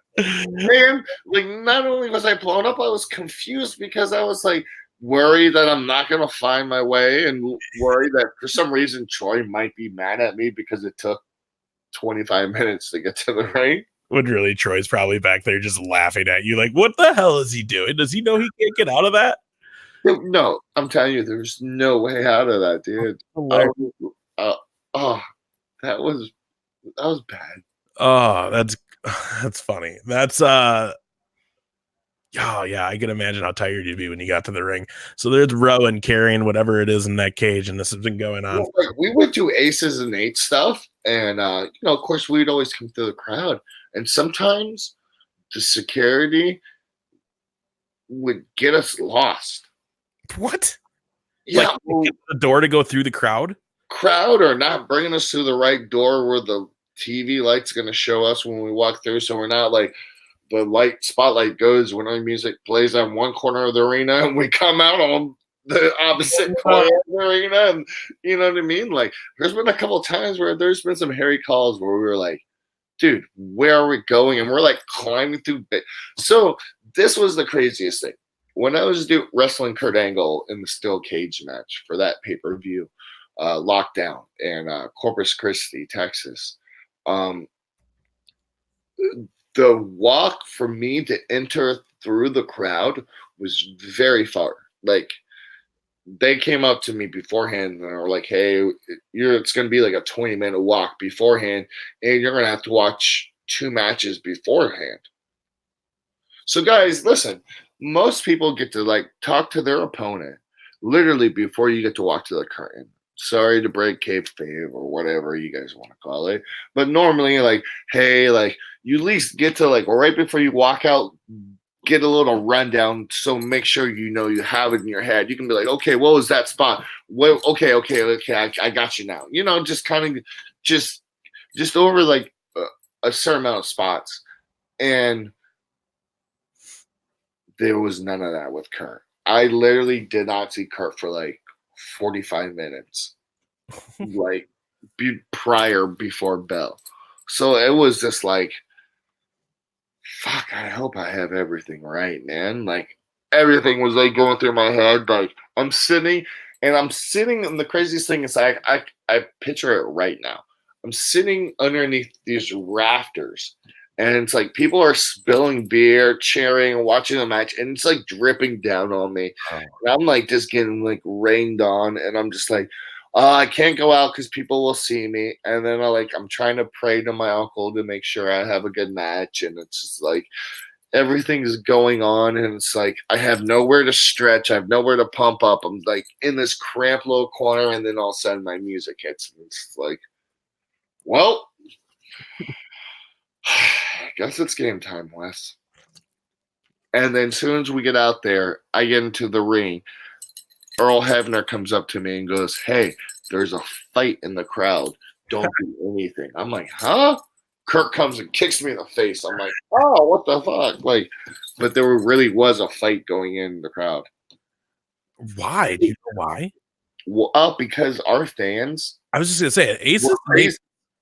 man, like, not only was I blown up, I was confused because I was like worried that I'm not going to find my way and worried that for some reason Troy might be mad at me because it took 25 minutes to get to the ring. When really Troy's probably back there just laughing at you like, what the hell is he doing? Does he know he can't get out of that? No, I'm telling you, there's no way out of that, dude. That was bad. Oh, that's funny. That's oh yeah, I can imagine how tired you'd be when you got to the ring. So there's Rowan carrying whatever it is in that cage, and this has been going on. Well, we would do Aces and Eights stuff, and of course, we'd always come through the crowd, and sometimes the security would get us lost. What? Yeah, like, get the door to go through the crowd or not bringing us through the right door where the TV light's going to show us when we walk through, so we're not like the light spotlight goes when our music plays on one corner of the arena and we come out on the opposite corner of the arena, and you know what I mean? Like, there's been a couple of times where there's been some hairy calls where we were like, dude, where are we going? And we're like climbing through. So this was the craziest thing. When I was wrestling Kurt Angle in the steel cage match for that pay-per-view, Lockdown in Corpus Christi, Texas, the walk for me to enter through the crowd was very far. Like, they came up to me beforehand and were like, hey, it's going to be like a 20-minute walk beforehand, and you're going to have to watch 2 matches beforehand. So, guys, listen, most people get to, like, talk to their opponent literally before you get to walk to the curtain. Sorry to break kayfabe or whatever you guys want to call it. But normally, like, hey, like, you at least get to, like, right before you walk out, get a little rundown, so make sure you know you have it in your head. You can be like, okay, what was that spot? Well, okay, I got you now. You know, just kind of just over, like, a certain amount of spots. And there was none of that with Kurt. I literally did not see Kurt for, like, 45 minutes, like, before bell. So it was just like, fuck, I hope I have everything right, man. Like, everything was like going through my head. Like, I'm sitting, and the craziest thing is I picture it right now. I'm sitting underneath these rafters, and it's like people are spilling beer, cheering, watching the match, and it's like dripping down on me. Oh. And I'm like just getting like rained on, and I'm just like, I can't go out because people will see me. And then I'm trying to pray to my uncle to make sure I have a good match, and it's just like everything's going on, and it's like I have nowhere to stretch, I have nowhere to pump up. I'm like in this cramped little corner, and then all of a sudden my music hits, and it's like, well, I guess it's game time, Wes. And then as soon as we get out there, I get into the ring. Earl Hebner comes up to me and goes, hey, there's a fight in the crowd. Don't do anything. I'm like, huh? Kurt comes and kicks me in the face. I'm like, oh, what the fuck? Like, but there really was a fight going in the crowd. Why? Do you know why? Well, because our fans. I was just gonna say, Aces.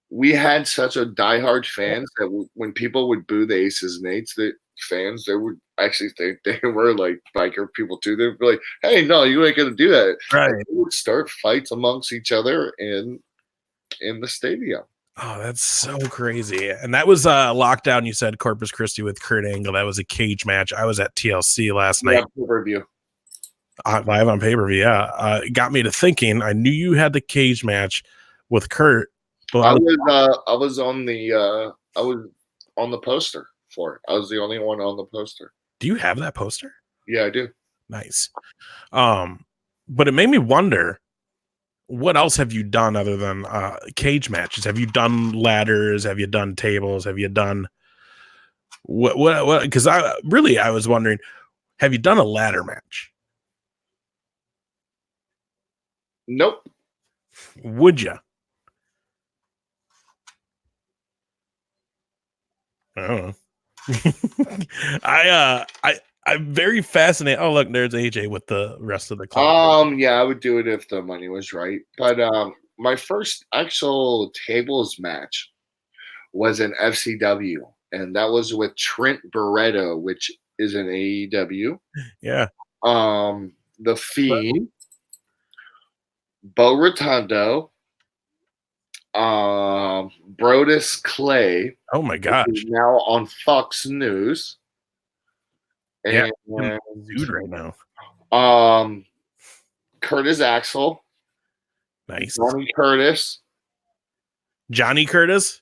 We had such a diehard fans that when people would boo the Aces and Eights, the fans, they would actually think they were like biker people too. They'd be like, "Hey, no, you ain't gonna do that." Right. And they would start fights amongst each other in the stadium. Oh, that's so crazy. And that was Lockdown, you said, Corpus Christi with Kurt Angle. That was a cage match. I was at TLC last night. Pay-per-view. Live on pay-per-view, yeah. It got me to thinking, I knew you had the cage match with Kurt. I was on the poster for it. I was the only one on the poster. Do you have that poster? Yeah, I do. Nice. But it made me wonder, what else have you done other than cage matches? Have you done ladders? Have you done tables? Have you done what? Because I was wondering, have you done a ladder match? Nope. Would you? I don't know. I'm very fascinated. Oh, look, there's AJ with the rest of the club. Yeah, I would do it if the money was right. But my first actual tables match was an FCW, and that was with Trent Barreto, which is an AEW. Yeah. The Fiend, Bo Rotundo, Brodus Clay. Oh my gosh! Now on Fox News. Yeah, dude, right now. Curtis Axel. Nice. Johnny Curtis.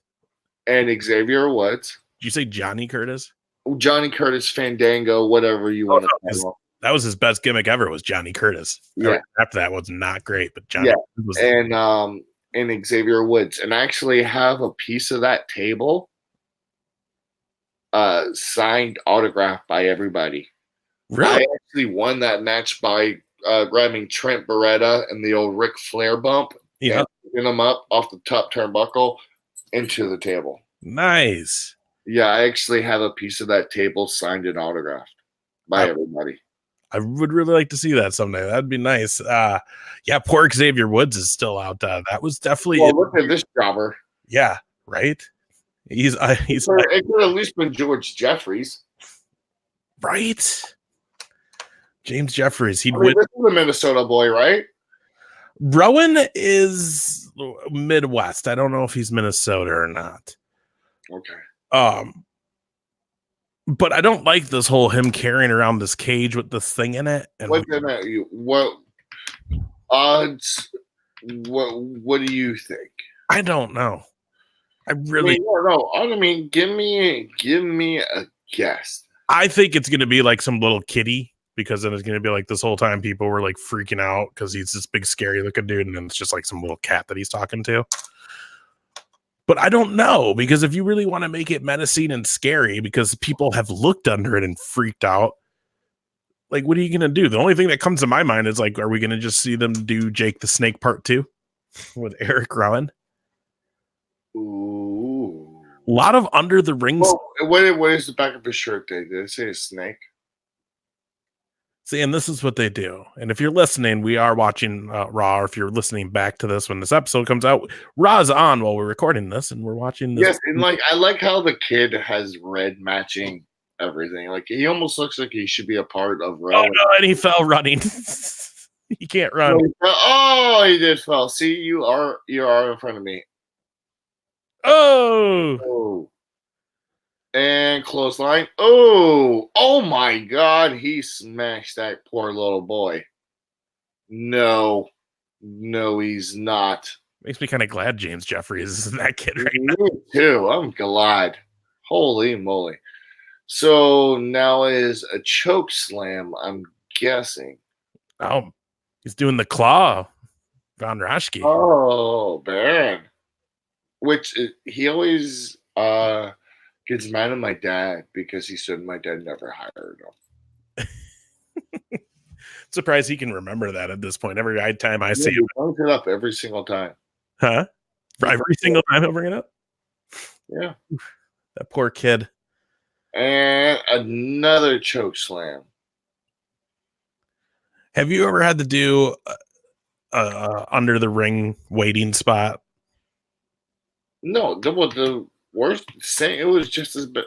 And Xavier Woods. Did you say Johnny Curtis? Johnny Curtis, Fandango, whatever you want to call. That was his best gimmick ever. Was Johnny Curtis. Yeah. After that was not great, but Johnny. Yeah. And Xavier Woods, and I actually have a piece of that table. Signed, autographed by everybody. Really? I actually won that match by grabbing Trent Barretta and the old Ric Flair bump. Yeah. And picking them up off the top turnbuckle into the table. Nice. Yeah, I actually have a piece of that table signed and autographed by everybody. I would really like to see that someday. That'd be nice. Yeah, poor Xavier Woods is still out. That was definitely. Well, look at this jobber. Yeah, right. He's it could have at least been George Jeffries, right? James Jeffries. This is a Minnesota boy, right? Rowan is Midwest. I don't know if he's Minnesota or not. Okay. But I don't like this whole him carrying around this cage with this thing in it. And what odds? What do you think? I don't know. I really I mean, give me a guess. I think it's gonna be like some little kitty, because then it's gonna be like this whole time people were like freaking out because he's this big scary looking dude, and then it's just like some little cat that he's talking to. But I don't know, because if you really want to make it menacing and scary, because people have looked under it and freaked out, like, what are you gonna do? The only thing that comes to my mind is like, are we gonna just see them do Jake the Snake Part 2 with Eric Rowan? Ooh. A lot of under the ring. Well, what is the back of his shirt? Did it say a snake? See, and this is what they do. And if you're listening, we are watching Raw. Or if you're listening back to this when this episode comes out, Raw's on while we're recording this, and we're watching this. Yes, and I like how the kid has red matching everything. Like, he almost looks like he should be a part of Raw. Oh no, and he fell running. He can't run. Oh, he did fall. See, you are in front of me. Oh. And clothesline. Oh my God. He smashed that poor little boy. No, he's not. Makes me kind of glad James Jeffries isn't that kid right now. Me too. I'm glad. Holy moly. So now is a choke slam, I'm guessing. Oh, he's doing the claw. Von Raschke. Oh, man. Which he always gets mad at my dad because he said my dad never hired him. Surprised he can remember that at this point. Every time I see him. He brings it up every single time. Huh? For every single time he'll bring it up? Yeah. That poor kid. And another choke slam. Have you ever had to do under the ring waiting spot? No, the worst thing, it was just as bad,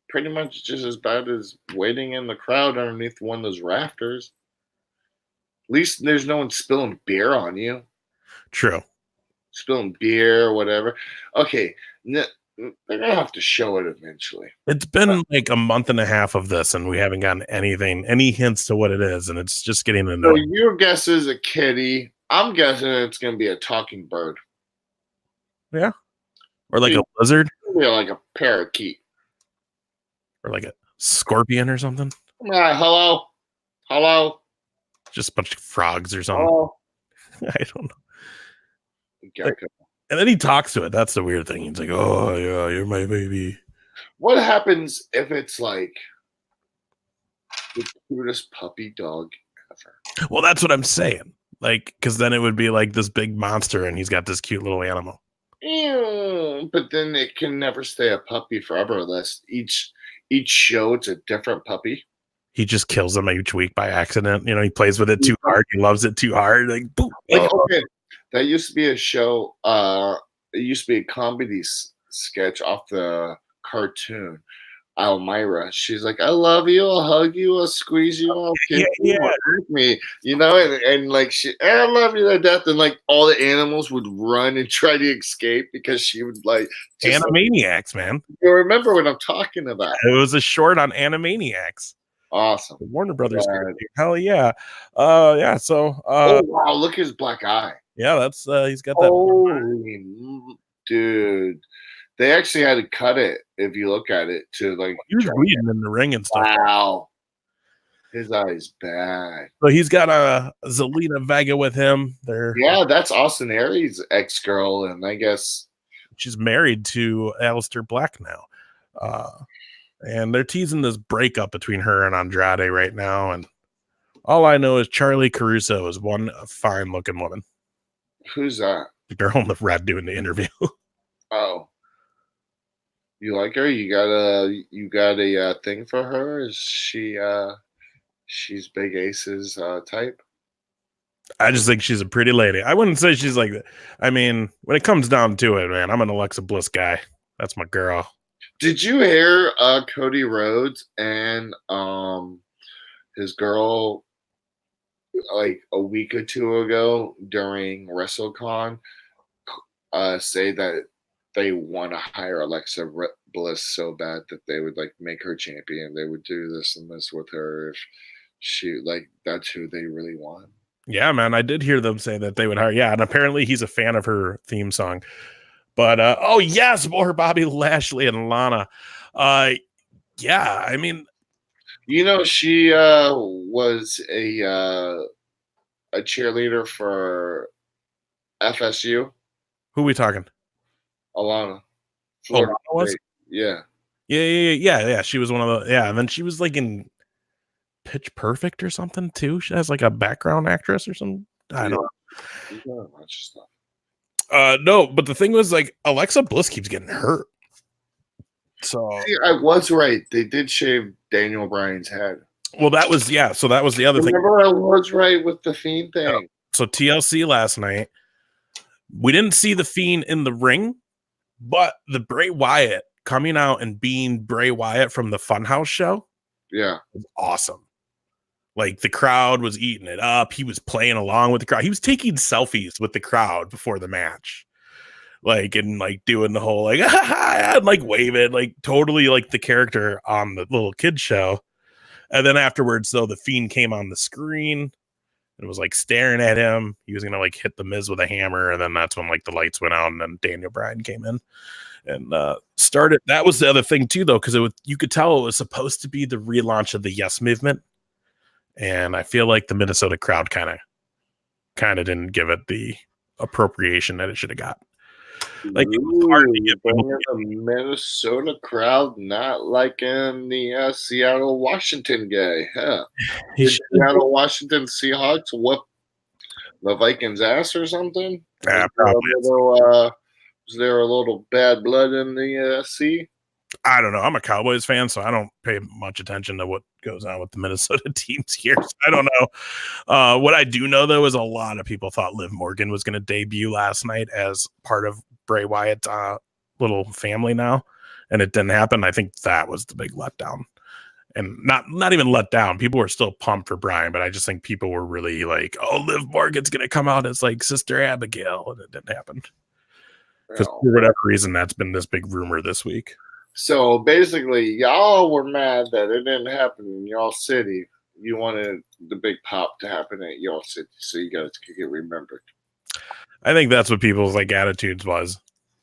pretty much just as bad as waiting in the crowd underneath one of those rafters. At least there's no one spilling beer on you. True. Spilling beer or whatever. Okay, they're gonna have to show it eventually. It's been like a month and a half of this, and we haven't gotten any hints to what it is, and it's just getting So annoying. your guess is a kitty. I'm guessing it's gonna be a talking bird. Yeah. Or like a lizard, It'll be like a parakeet. or like a scorpion or something. Hello, hello, Just a bunch of frogs or something. hello. I don't know. Gecko. And then he talks to it. That's the weird thing. He's like, "Oh yeah, you're my baby." What happens if it's like the cutest puppy dog ever? Well, that's what I'm saying. Like, because then it would be like this big monster, and he's got this cute little animal. Ew, but then it can never stay a puppy forever unless each show it's a different puppy. He just kills them each week by accident. You know, he plays with it too hard. He loves it too hard. Like, boom. Like, Okay, that used to be a show. It used to be a comedy sketch off the cartoon. Elmira, she's like, "I love you. I'll hug you. I'll squeeze you. I'll kiss you. I'll hurt me." You know, and like I love you to death. And like all the animals would run and try to escape because she would like Animaniacs, man. You remember what I'm talking about? It was a short on Animaniacs. Awesome. The Warner Brothers. Hell yeah. Yeah. So oh wow, look at his black eye. Yeah, that's he's got that. Holy dude. They actually had to cut it if you look at it to like He was bleeding in the ring and stuff. Wow. His eye's bad. So he's got a Zelina Vega with him. Yeah, that's Austin Aries' ex-girl, and I guess she's married to Aleister Black now. And they're teasing this breakup between her and Andrade right now. And all I know is Charlie Caruso is one fine looking woman. Who's that? The girl in the red doing the interview. Oh. You like her? You got a thing for her? Is she she's Big Ace's type? I just think she's a pretty lady. I wouldn't say she's like, I mean, when it comes down to it, man, I'm an Alexa Bliss guy. That's my girl. Did you hear Cody Rhodes and his girl like a week or two ago during WrestleCon say that they want to hire Alexa Bliss so bad that they would like make her champion. They would do this and this with her if she like that's who they really want. Yeah, man, I did hear them say that they would hire. Yeah, and apparently he's a fan of her theme song. But oh yes, more Bobby Lashley and Lana. Yeah, I mean, you know, she was a cheerleader for FSU. Who are we talking? Alana. Florida was? Yeah. Yeah. She was one of the and then she was like in Pitch Perfect or something too. She has like a background actress or something. I don't know. A bunch of stuff. No, but the thing was like Alexa Bliss keeps getting hurt. So see, I was right. They did shave Daniel Bryan's head. Well, that was so that was the other thing. Remember, I was right with the Fiend thing. Yeah. So TLC last night, we didn't see the Fiend in the ring, but the Bray Wyatt coming out and being Bray Wyatt from the Funhouse show, was awesome. Like the crowd was eating it up. He was playing along with the crowd. He was taking selfies with the crowd before the match, like and like doing the whole like and like waving, like totally like the character on the little kid show. And then afterwards, though, the Fiend came on the screen and was like staring at him. He was gonna like hit the Miz with a hammer, and then that's when like the lights went out, and then Daniel Bryan came in and started. That was the other thing too, though, because you could tell it was supposed to be the relaunch of the Yes Movement, and I feel like the Minnesota crowd kind of didn't give it the appropriation that it should have got. Like it was hard to get the Minnesota crowd not liking the Seattle Washington guy, huh? Did Seattle Washington Seahawks whoop the Vikings ass or something? Yeah, probably. Is there a little bad blood in the sea? I don't know. I'm a Cowboys fan, so I don't pay much attention to what goes on with the Minnesota teams here. So I don't know. What I do know, though, is a lot of people thought Liv Morgan was going to debut last night as part of Bray Wyatt's little family now, and it didn't happen. I think that was the big letdown. And not even let down. People were still pumped for Brian, but I just think people were really like, oh, Liv Morgan's going to come out as like Sister Abigail, and it didn't happen. Because for whatever reason, that's been this big rumor this week. So basically, y'all were mad that it didn't happen in y'all city. You wanted the big pop to happen at y'all city, so you guys could get remembered. I think that's what people's like attitudes was.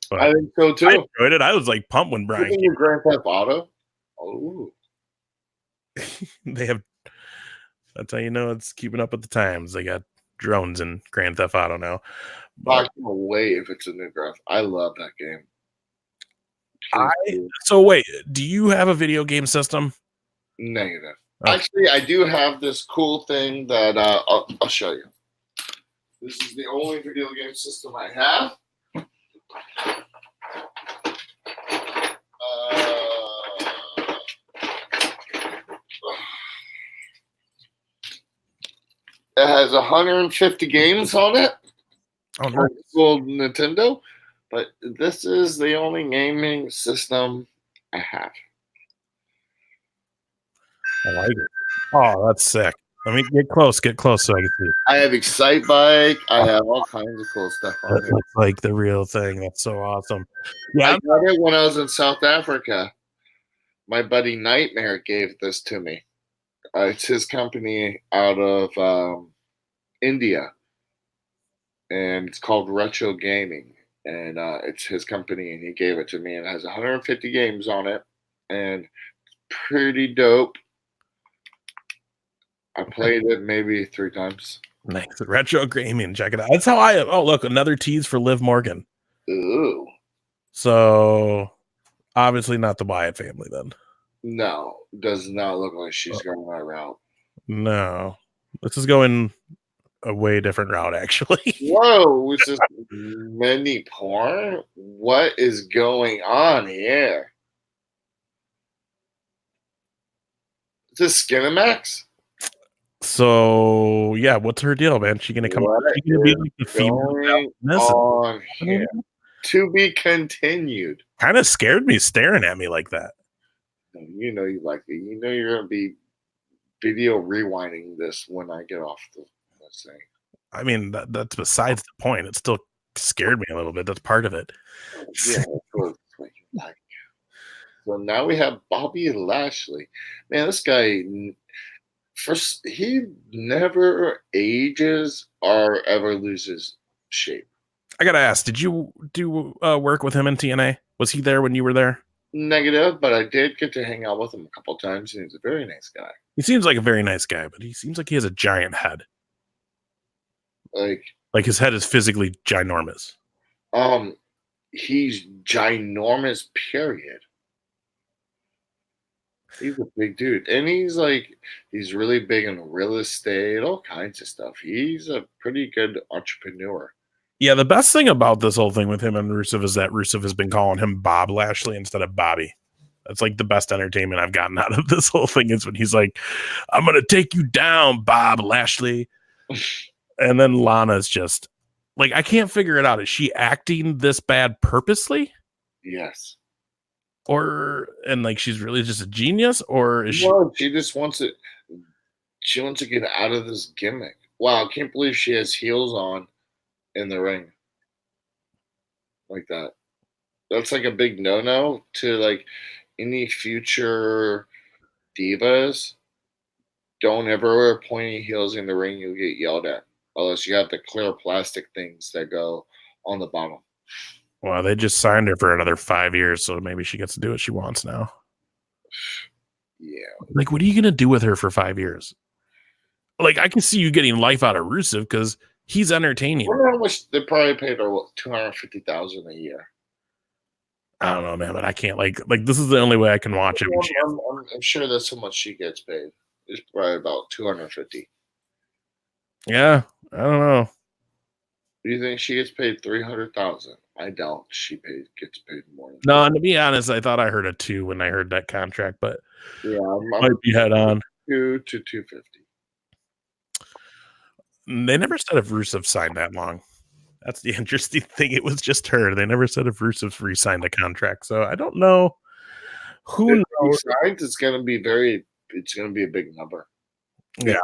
But I think so too. I enjoyed it. I was like pumped when Brian came. Your Grand Theft Auto. Oh, they have. That's how you know it's keeping up with the times. They got drones in Grand Theft Auto now. I can't wait if it's a new graph. I love that game. So wait, do you have a video game system? Negative. Oh. Actually, I do have this cool thing that I'll show you. This is the only video game system I have. It has 150 games on it. Oh, nice. Well, Nintendo. But this is the only gaming system I have. I like it. Oh, that's sick. Let me get close so I can see. I have Excite Bike. I have all kinds of cool stuff on That it. looks like the real thing. That's so awesome. Yeah, I got it when I was in South Africa. My buddy Nightmare gave this to me. It's his company out of India. And it's called Retro Gaming. And it's his company, and he gave it to me. And it has 150 games on it. And it's pretty dope. I played it maybe 3 times. nice. Retro gaming. Check it out. That's how I. Oh, look, another tease for Liv Morgan. Ooh. So obviously not the Wyatt family then. No, does not look like she's going that route. No, this is going a way different route, actually. Whoa, is this mini porn? What is going on here? Is this Skinamax? So yeah, what's her deal, man? She gonna come? She gonna be like the Going on here? To be continued. Kind of scared me staring at me like that. You know you like it. You know you're gonna be video rewinding this when I get off the thing. I mean, that's besides the point. It still scared me a little bit. That's part of it. Yeah, that's what you like. So now we have Bobby Lashley. Man, this guy, first, he never ages or ever loses shape. I gotta ask, did you do work with him in TNA? Was he there when you were there? Negative, but I did get to hang out with him a couple times, and he's a very nice guy. He seems like a very nice guy, but he seems like he has a giant head. Like his head is physically ginormous. He's ginormous, period. He's a big dude. And he's really big in real estate, all kinds of stuff. He's a pretty good entrepreneur. Yeah, the best thing about this whole thing with him and Rusev is that Rusev has been calling him Bob Lashley instead of Bobby. That's like the best entertainment I've gotten out of this whole thing is when he's like, I'm going to take you down, Bob Lashley. And then Lana's just like, I can't figure it out. Is she acting this bad purposely? Yes. And like she's really just a genius, or is she just wants it. She wants to get out of this gimmick. Wow, I can't believe she has heels on in the ring like that. That's like a big no-no to like any future divas. Don't ever wear pointy heels in the ring. You'll get yelled at unless you have the clear plastic things that go on the bottom. Well, they just signed her for another 5 years, so maybe she gets to do what she wants now. Yeah. Like, what are you going to do with her for 5 years? Like, I can see you getting life out of Rusev because he's entertaining. I wonder how much they probably paid her, $250,000 a year. I don't know, man, but I can't like this is the only way I can watch it. I'm sure that's how much she gets paid. It's probably about $250. Yeah, I don't know. Do you think she gets paid $300,000? I doubt she gets paid more than No, and to be honest, I thought I heard a 2 when I heard that contract, but that. Yeah, might be head on. 2 to 250. They never said if Rusev signed that long. That's the interesting thing. It was just her. They never said if Rusev re-signed a contract. So I don't know. Who If he knows? signs, it's gonna be a big number. Yeah.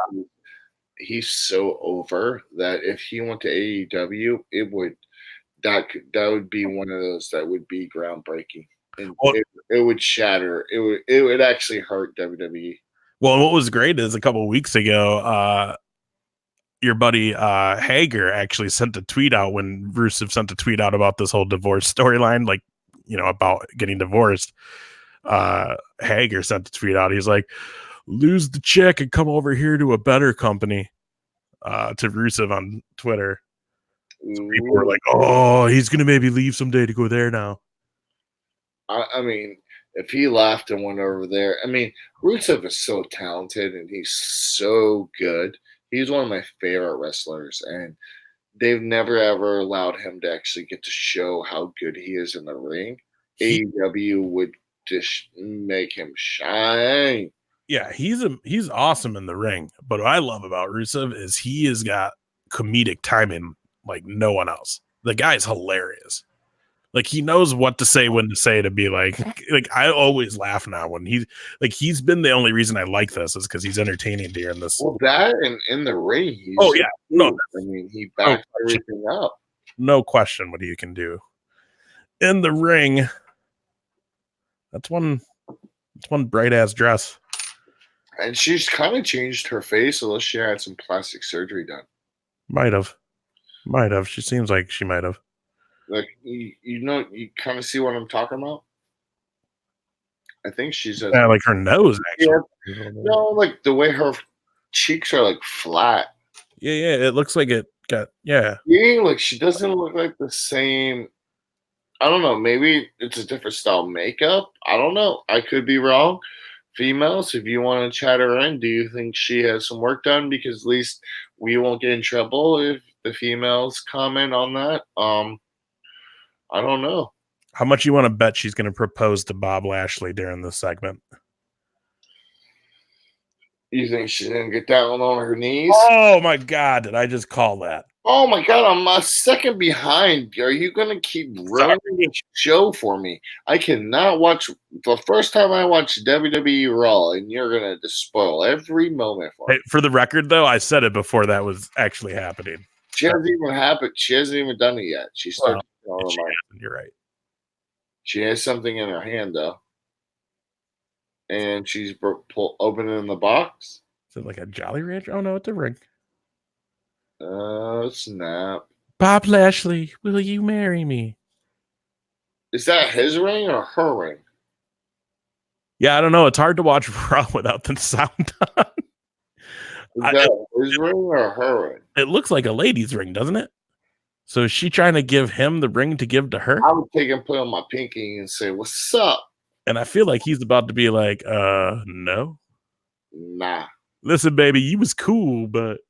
He's so over that if he went to AEW, that would be one of those that would be groundbreaking, and Well- it would shatter. It would actually hurt WWE. Well, what was great is a couple of weeks ago, your buddy Hager actually sent a tweet out when Rusev sent a tweet out about this whole divorce storyline, like, about getting divorced. Hager sent a tweet out. He's like, lose the check and come over here to a better company, to Rusev on Twitter. So people were like, oh, he's going to maybe leave someday to go there now. I mean, if he left and went over there, I mean, Rusev is so talented and he's so good. He's one of my favorite wrestlers, and they've never ever allowed him to actually get to show how good he is in the ring. AEW would just make him shine. Yeah, he's awesome in the ring. But what I love about Rusev is he has got comedic timing like no one else. The guy's hilarious. Like, he knows what to say, when to say, to be like I always laugh now when he's been the only reason I like this is because he's entertaining during this. Well, that and in the ring, he's no, I mean, he backs everything up. No question what he can do in the ring. That's one bright ass dress. And she's kind of changed her face, unless she had some plastic surgery done. Might have. She seems like she might have. Like, you kind of see what I'm talking about? I think she's like her nose, actually. Yeah. No, like the way her cheeks are like flat. Yeah. It looks like it got, yeah. Yeah, like she doesn't look like the same. I don't know. Maybe it's a different style makeup. I don't know. I could be wrong. Females, if you want to chat her in, do you think she has some work done? Because at least we won't get in trouble if the females comment on that. I don't know. How much you want to bet she's going to propose to Bob Lashley during this segment? You think she's going to get down on her knees? Oh, my God. Did I just call that? Oh, my God. I'm a second behind. Are you going to keep running the show for me? I cannot watch. The first time I watched WWE Raw, and you're going to just spoil every moment for me. Hey, for the record, though, I said it before that was actually happening. She hasn't even happened. She hasn't even done it yet. She started. You're right. She has something in her hand, though. And she's opening the box. Is it like a Jolly Rancher? Oh, no, it's a ring. Oh, snap. Bob Lashley, will you marry me? Is that his ring or her ring? Yeah, I don't know. It's hard to watch Raw without the sound on. Is that his ring or her ring? It looks like a lady's ring, doesn't it? So is she trying to give him the ring to give to her? I would take and put on my pinky and say, "What's up?" And I feel like he's about to be like, no. Nah. Listen, baby, you was cool, but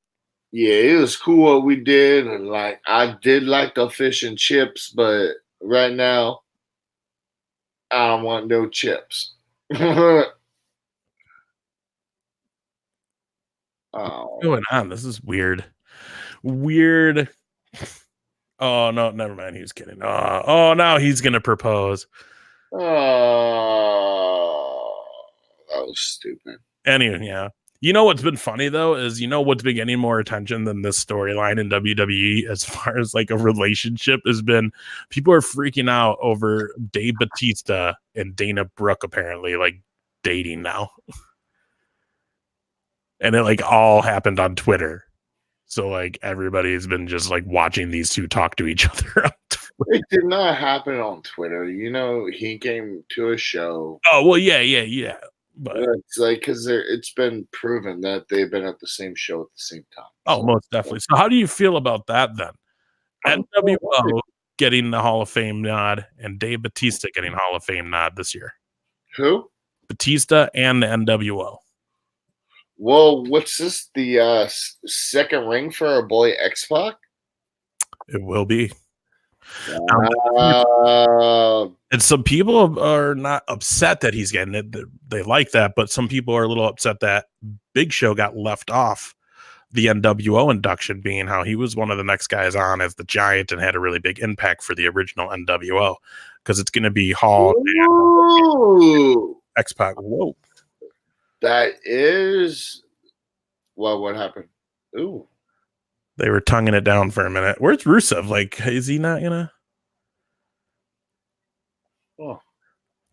yeah, it was cool what we did, and like I did like the fish and chips, but right now I don't want no chips. What's going on? This is weird. Weird. Oh, no, never mind. He was kidding. Oh, now he's going to propose. Oh, that was stupid. Anyway, yeah. You know what's been funny, though, is what's been getting more attention than this storyline in WWE as far as like a relationship has been? People are freaking out over Dave Bautista and Dana Brooke apparently like dating now. And it like all happened on Twitter. So like everybody's been just like watching these two talk to each other on Twitter. It did not happen on Twitter. He came to a show. Oh, well, yeah. But it's like because it's been proven that they've been at the same show at the same time. Oh, most definitely. So how do you feel about that then? NWO getting the Hall of Fame nod and Dave Bautista getting Hall of Fame nod this year. Who? Batista and the NWO. Well, what's this? The second ring for our boy X-Pac? It will be. Uh, And some people are not upset that he's getting it. They like that, but some people are a little upset that Big Show got left off the NWO induction, being how he was one of the next guys on as the Giant and had a really big impact for the original NWO, because it's going to be Hall and X-Pac. Whoa. that is what happened? Ooh. They were tonguing it down for a minute. Where's Rusev? Like, is he not gonna? Oh.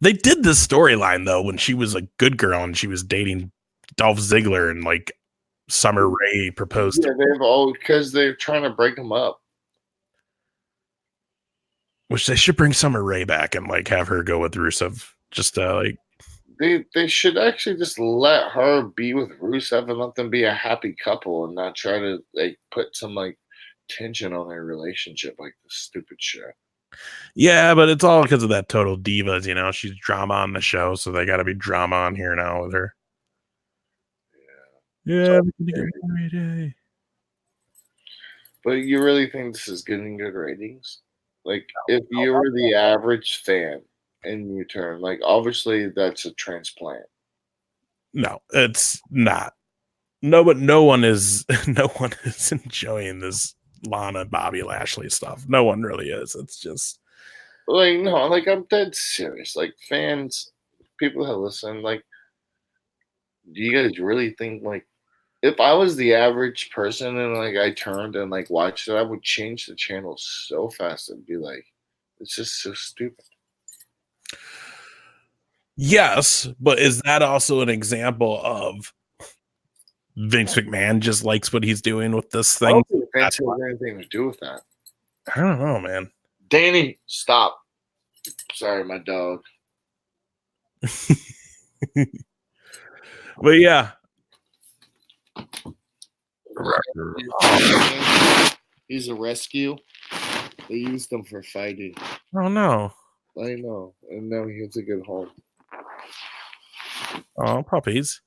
They did this storyline though when she was a good girl and she was dating Dolph Ziggler, and like Summer Rae proposed. Yeah, they've all because they're trying to break them up. Which they should bring Summer Rae back and like have her go with Rusev. Just like They should actually just let her be with Rusev and let them be a happy couple and not try to like put some like tension on their relationship like this stupid shit. yeah, but it's all because of that Total Divas, you know. She's drama on the show, so they got to be drama on here now with her. Yeah. But you really think this is getting good ratings? Like, if you were the average fan and you turn, like, obviously that's a transplant. No, it's not. No, but no one is enjoying this Lana Bobby Lashley stuff. No one really is. It's just Like, no, like, I'm dead serious. Like, fans, people that listen, like, do you guys really think, like, if I was the average person and, like, I turned and, like, watched it, I would change the channel so fast and be like, it's just so stupid. yes, but is that also an example of Vince McMahon just likes what he's doing with this I thing? don't think Vince has anything to do with that. I don't know, man. Danny, stop. Sorry, my dog. But yeah. He's a rescue. They used him for fighting. Oh no. I know. And now he has a good home. Oh, puppies.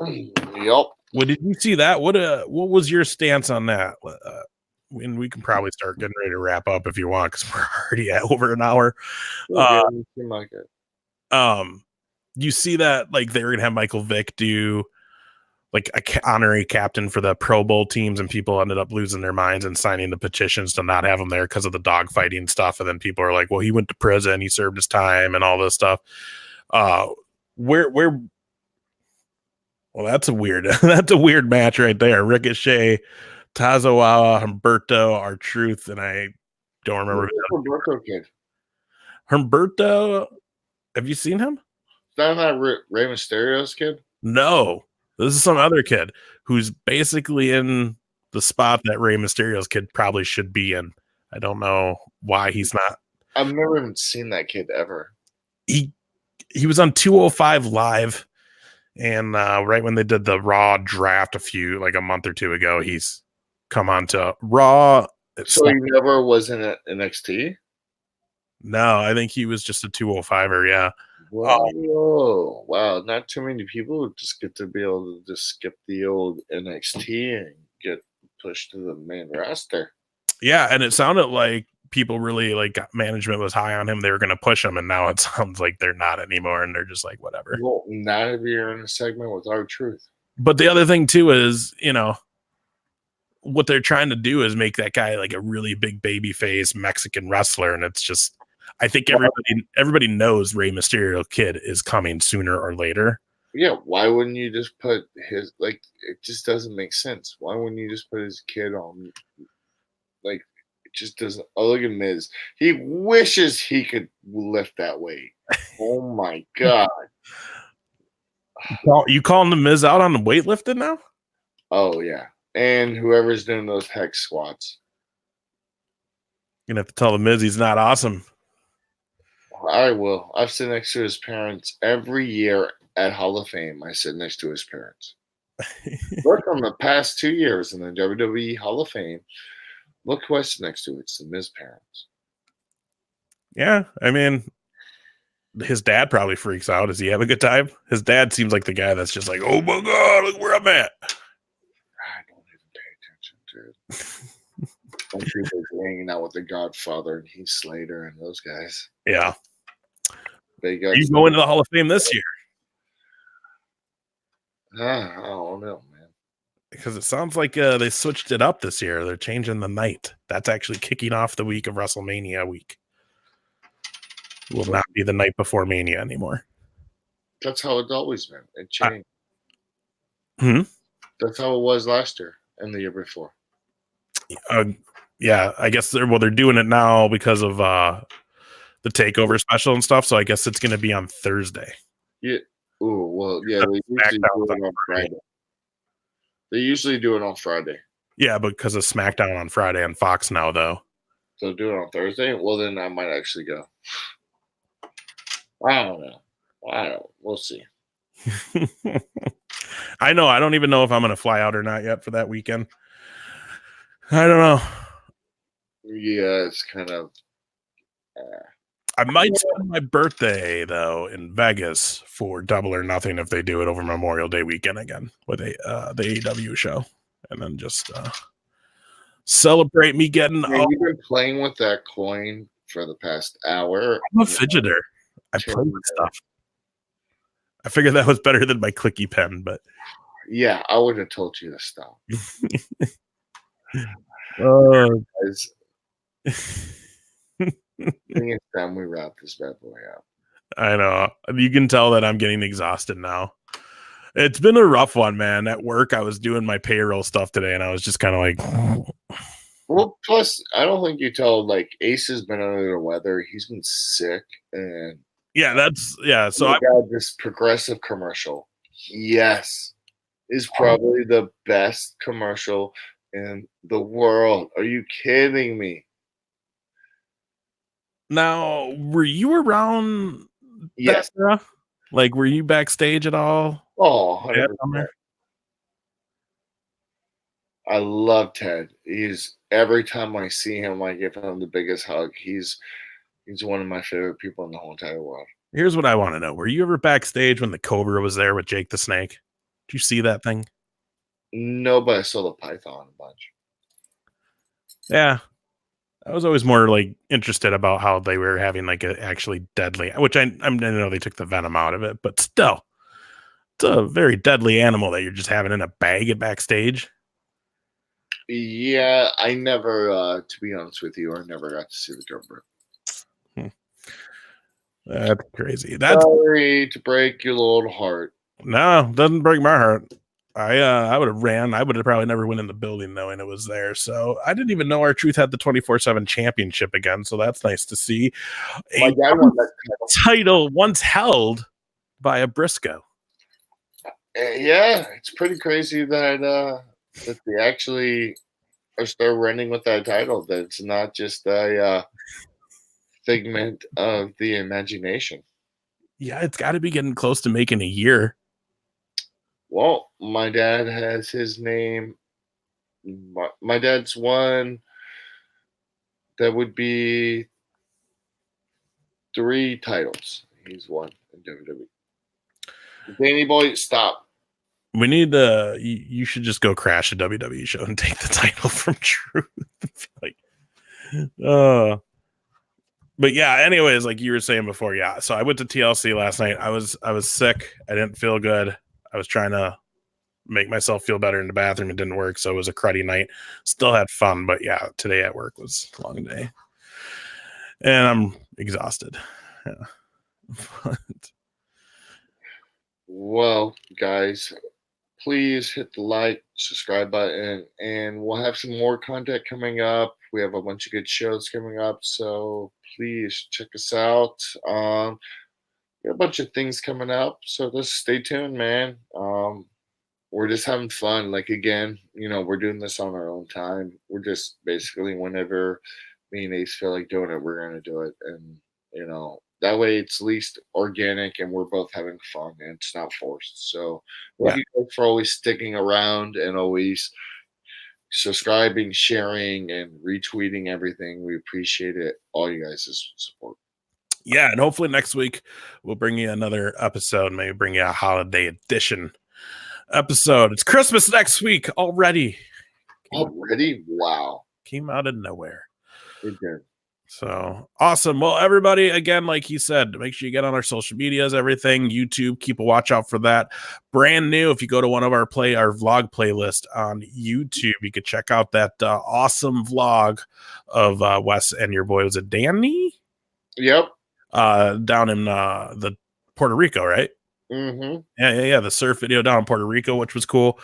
Yup. What did you see that? What was your stance on that? And we can probably start getting ready to wrap up if you want, because we're already at over an hour. You see that like they were gonna have Michael Vick do like a honorary captain for the Pro Bowl teams, and people ended up losing their minds and signing the petitions to not have him there because of the dog fighting stuff. And then people are like, well, he went to prison, he served his time and all this stuff. Well, that's a weird match right there. Ricochet, Tazawa, Humberto, R-Truth, and I don't remember Humberto kid. Humberto, have you seen him? Is that not Rey Mysterio's kid? No. This is some other kid who's basically in the spot that Rey Mysterio's kid probably should be in. I don't know why he's not. I've never even seen that kid ever. He was on 205 Live, and right when they did the Raw draft a month or two ago, he's come on to Raw. So he never was in NXT? No, I think he was just a 205er, yeah. Whoa, wow. Not too many people just get to be able to just skip the old NXT and get pushed to the main roster. Yeah, and it sounded like people really like management was high on him. They were going to push him, and now it sounds like they're not anymore, and they're just like, whatever. Well, not if you're in a segment with R-Truth. But the other thing, too, is, what they're trying to do is make that guy like a really big baby face Mexican wrestler, and it's just... I think everybody knows Rey Mysterio kid is coming sooner or later. Yeah, why wouldn't you just put his it just doesn't make sense. Why wouldn't you just put his kid on it just doesn't. Oh, look at Miz. He wishes he could lift that weight. Oh my god. You calling the Miz out on the weightlifting now? Oh yeah. And whoever's doing those hex squats. You're gonna have to tell the Miz he's not awesome. I will. I've sit next to his parents every year at Hall of Fame. I sit next to his parents. Look on the past 2 years in the WWE Hall of Fame. Look who I sit next to. It's the Miz parents. Yeah, I mean, his dad probably freaks out. Does he have a good time? His dad seems like the guy that's just like, oh my god, look where I'm at. I don't even pay attention to it. Some people hanging out with the Godfather and Heath Slater and those guys. Yeah. They got You go into the Hall of Fame this year. I don't know, man. Because it sounds like they switched it up this year. They're changing the night. That's actually kicking off the week of WrestleMania week. It will not be the night before Mania anymore. That's how it's always been. It changed. Hmm? That's how it was last year and the year before. Yeah, I guess they're doing it now because of the takeover special and stuff. So I guess it's going to be on Thursday. Yeah. Oh, well, yeah. They usually do it on Friday. They usually do it on Friday. Yeah, because of SmackDown on Friday on Fox now, though. So do it on Thursday? Well, then I might actually go. I don't know. We'll see. I know. I don't even know if I'm going to fly out or not yet for that weekend. I don't know. Yeah, it's kind of. I might spend my birthday, though, in Vegas for Double or Nothing if they do it over Memorial Day weekend again with the AEW show. And then just celebrate me getting... Man, you've been playing with that coin for the past hour. I'm a fidgeter. I play with stuff. I figured that was better than my clicky pen, but... Yeah, I would have told you to stop. Oh, I think it's time we wrap this bad boy up. I know. You can tell that I'm getting exhausted now. It's been a rough one, man. At work, I was doing my payroll stuff today, and I was just kind of like... Well, plus, I don't think you tell, like, Ace has been under the weather. He's been sick, and... So I got this Progressive commercial. Yes. Is probably the best commercial in the world. Are you kidding me? Now, were you around? Yes. Like, were you backstage at all? Oh, 100%. I love Ted. He's every time I see him, I give him the biggest hug. He's one of my favorite people in the whole entire world. Here's what I want to know: were you ever backstage when the Cobra was there with Jake the Snake? Did you see that thing? No, but I saw the Python a bunch. Yeah. I was always more like interested about how they were having like a actually deadly, which I know they took the venom out of it, but still, it's a very deadly animal that you're just having in a bag at backstage. Yeah, I never, to be honest with you, I never got to see the Cobra. That's crazy. That's sorry to break your little heart. No, doesn't break my heart. I would have ran. I would have probably never went in the building knowing it was there. So I didn't even know R-Truth had the 24/7 championship again. So that's nice to see. My dad won that title once held by a Brisco. Yeah, it's pretty crazy that they actually are still running with that title. That it's not just a figment of the imagination. Yeah, it's got to be getting close to making a year. Well, my dad has his name. My dad's one. That would be 3 titles. He's won in WWE. Danny Boy, stop. We need you should just go crash a WWE show and take the title from Truth. But yeah, anyways, like you were saying before, yeah. So I went to TLC last night. I was sick. I didn't feel good. I was trying to make myself feel better in the bathroom. It didn't work, so it was a cruddy night. Still had fun, but yeah, today at work was a long day. And I'm exhausted. Yeah. Well, guys, please hit the like, subscribe button, and we'll have some more content coming up. We have a bunch of good shows coming up, so please check us out. We got a bunch of things coming up, so just stay tuned, man. We're just having fun. Like, again, we're doing this on our own time. We're just basically whenever me and Ace feel like doing it, we're going to do it. And, that way it's least organic and we're both having fun and it's not forced. So thank you guys for always sticking around and always subscribing, sharing, and retweeting everything. We appreciate it. All you guys' support. Yeah, and hopefully next week we'll bring you another episode, maybe bring you a holiday edition episode. It's Christmas next week already. Already? Wow. came out of nowhere. It did. So awesome. Well, everybody, again, like he said, make sure you get on our social medias, everything, YouTube, keep a watch out for that. Brand new, if you go to one of our vlog playlist on YouTube, you could check out that awesome vlog of Wes and your boy, was it Danny? Yep. Down in the Puerto Rico, right? Mm-hmm. Yeah. The surf video down in Puerto Rico, which was cool.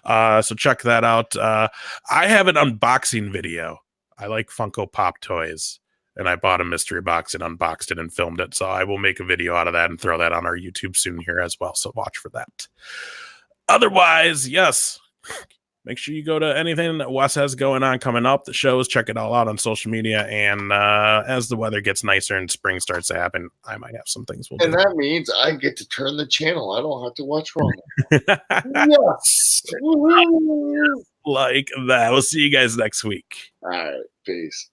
So check that out. I have an unboxing video. I like Funko Pop toys, and I bought a mystery box and unboxed it and filmed it. So I will make a video out of that and throw that on our YouTube soon here as well. So watch for that. Otherwise, yes, make sure you go to anything that Wes has going on coming up, the shows, check it all out on social media. And as the weather gets nicer and spring starts to happen, I might have some things we'll do. And that means I get to turn the channel. I don't have to watch wrong. Yes. Like that. We'll see you guys next week. All right. Peace.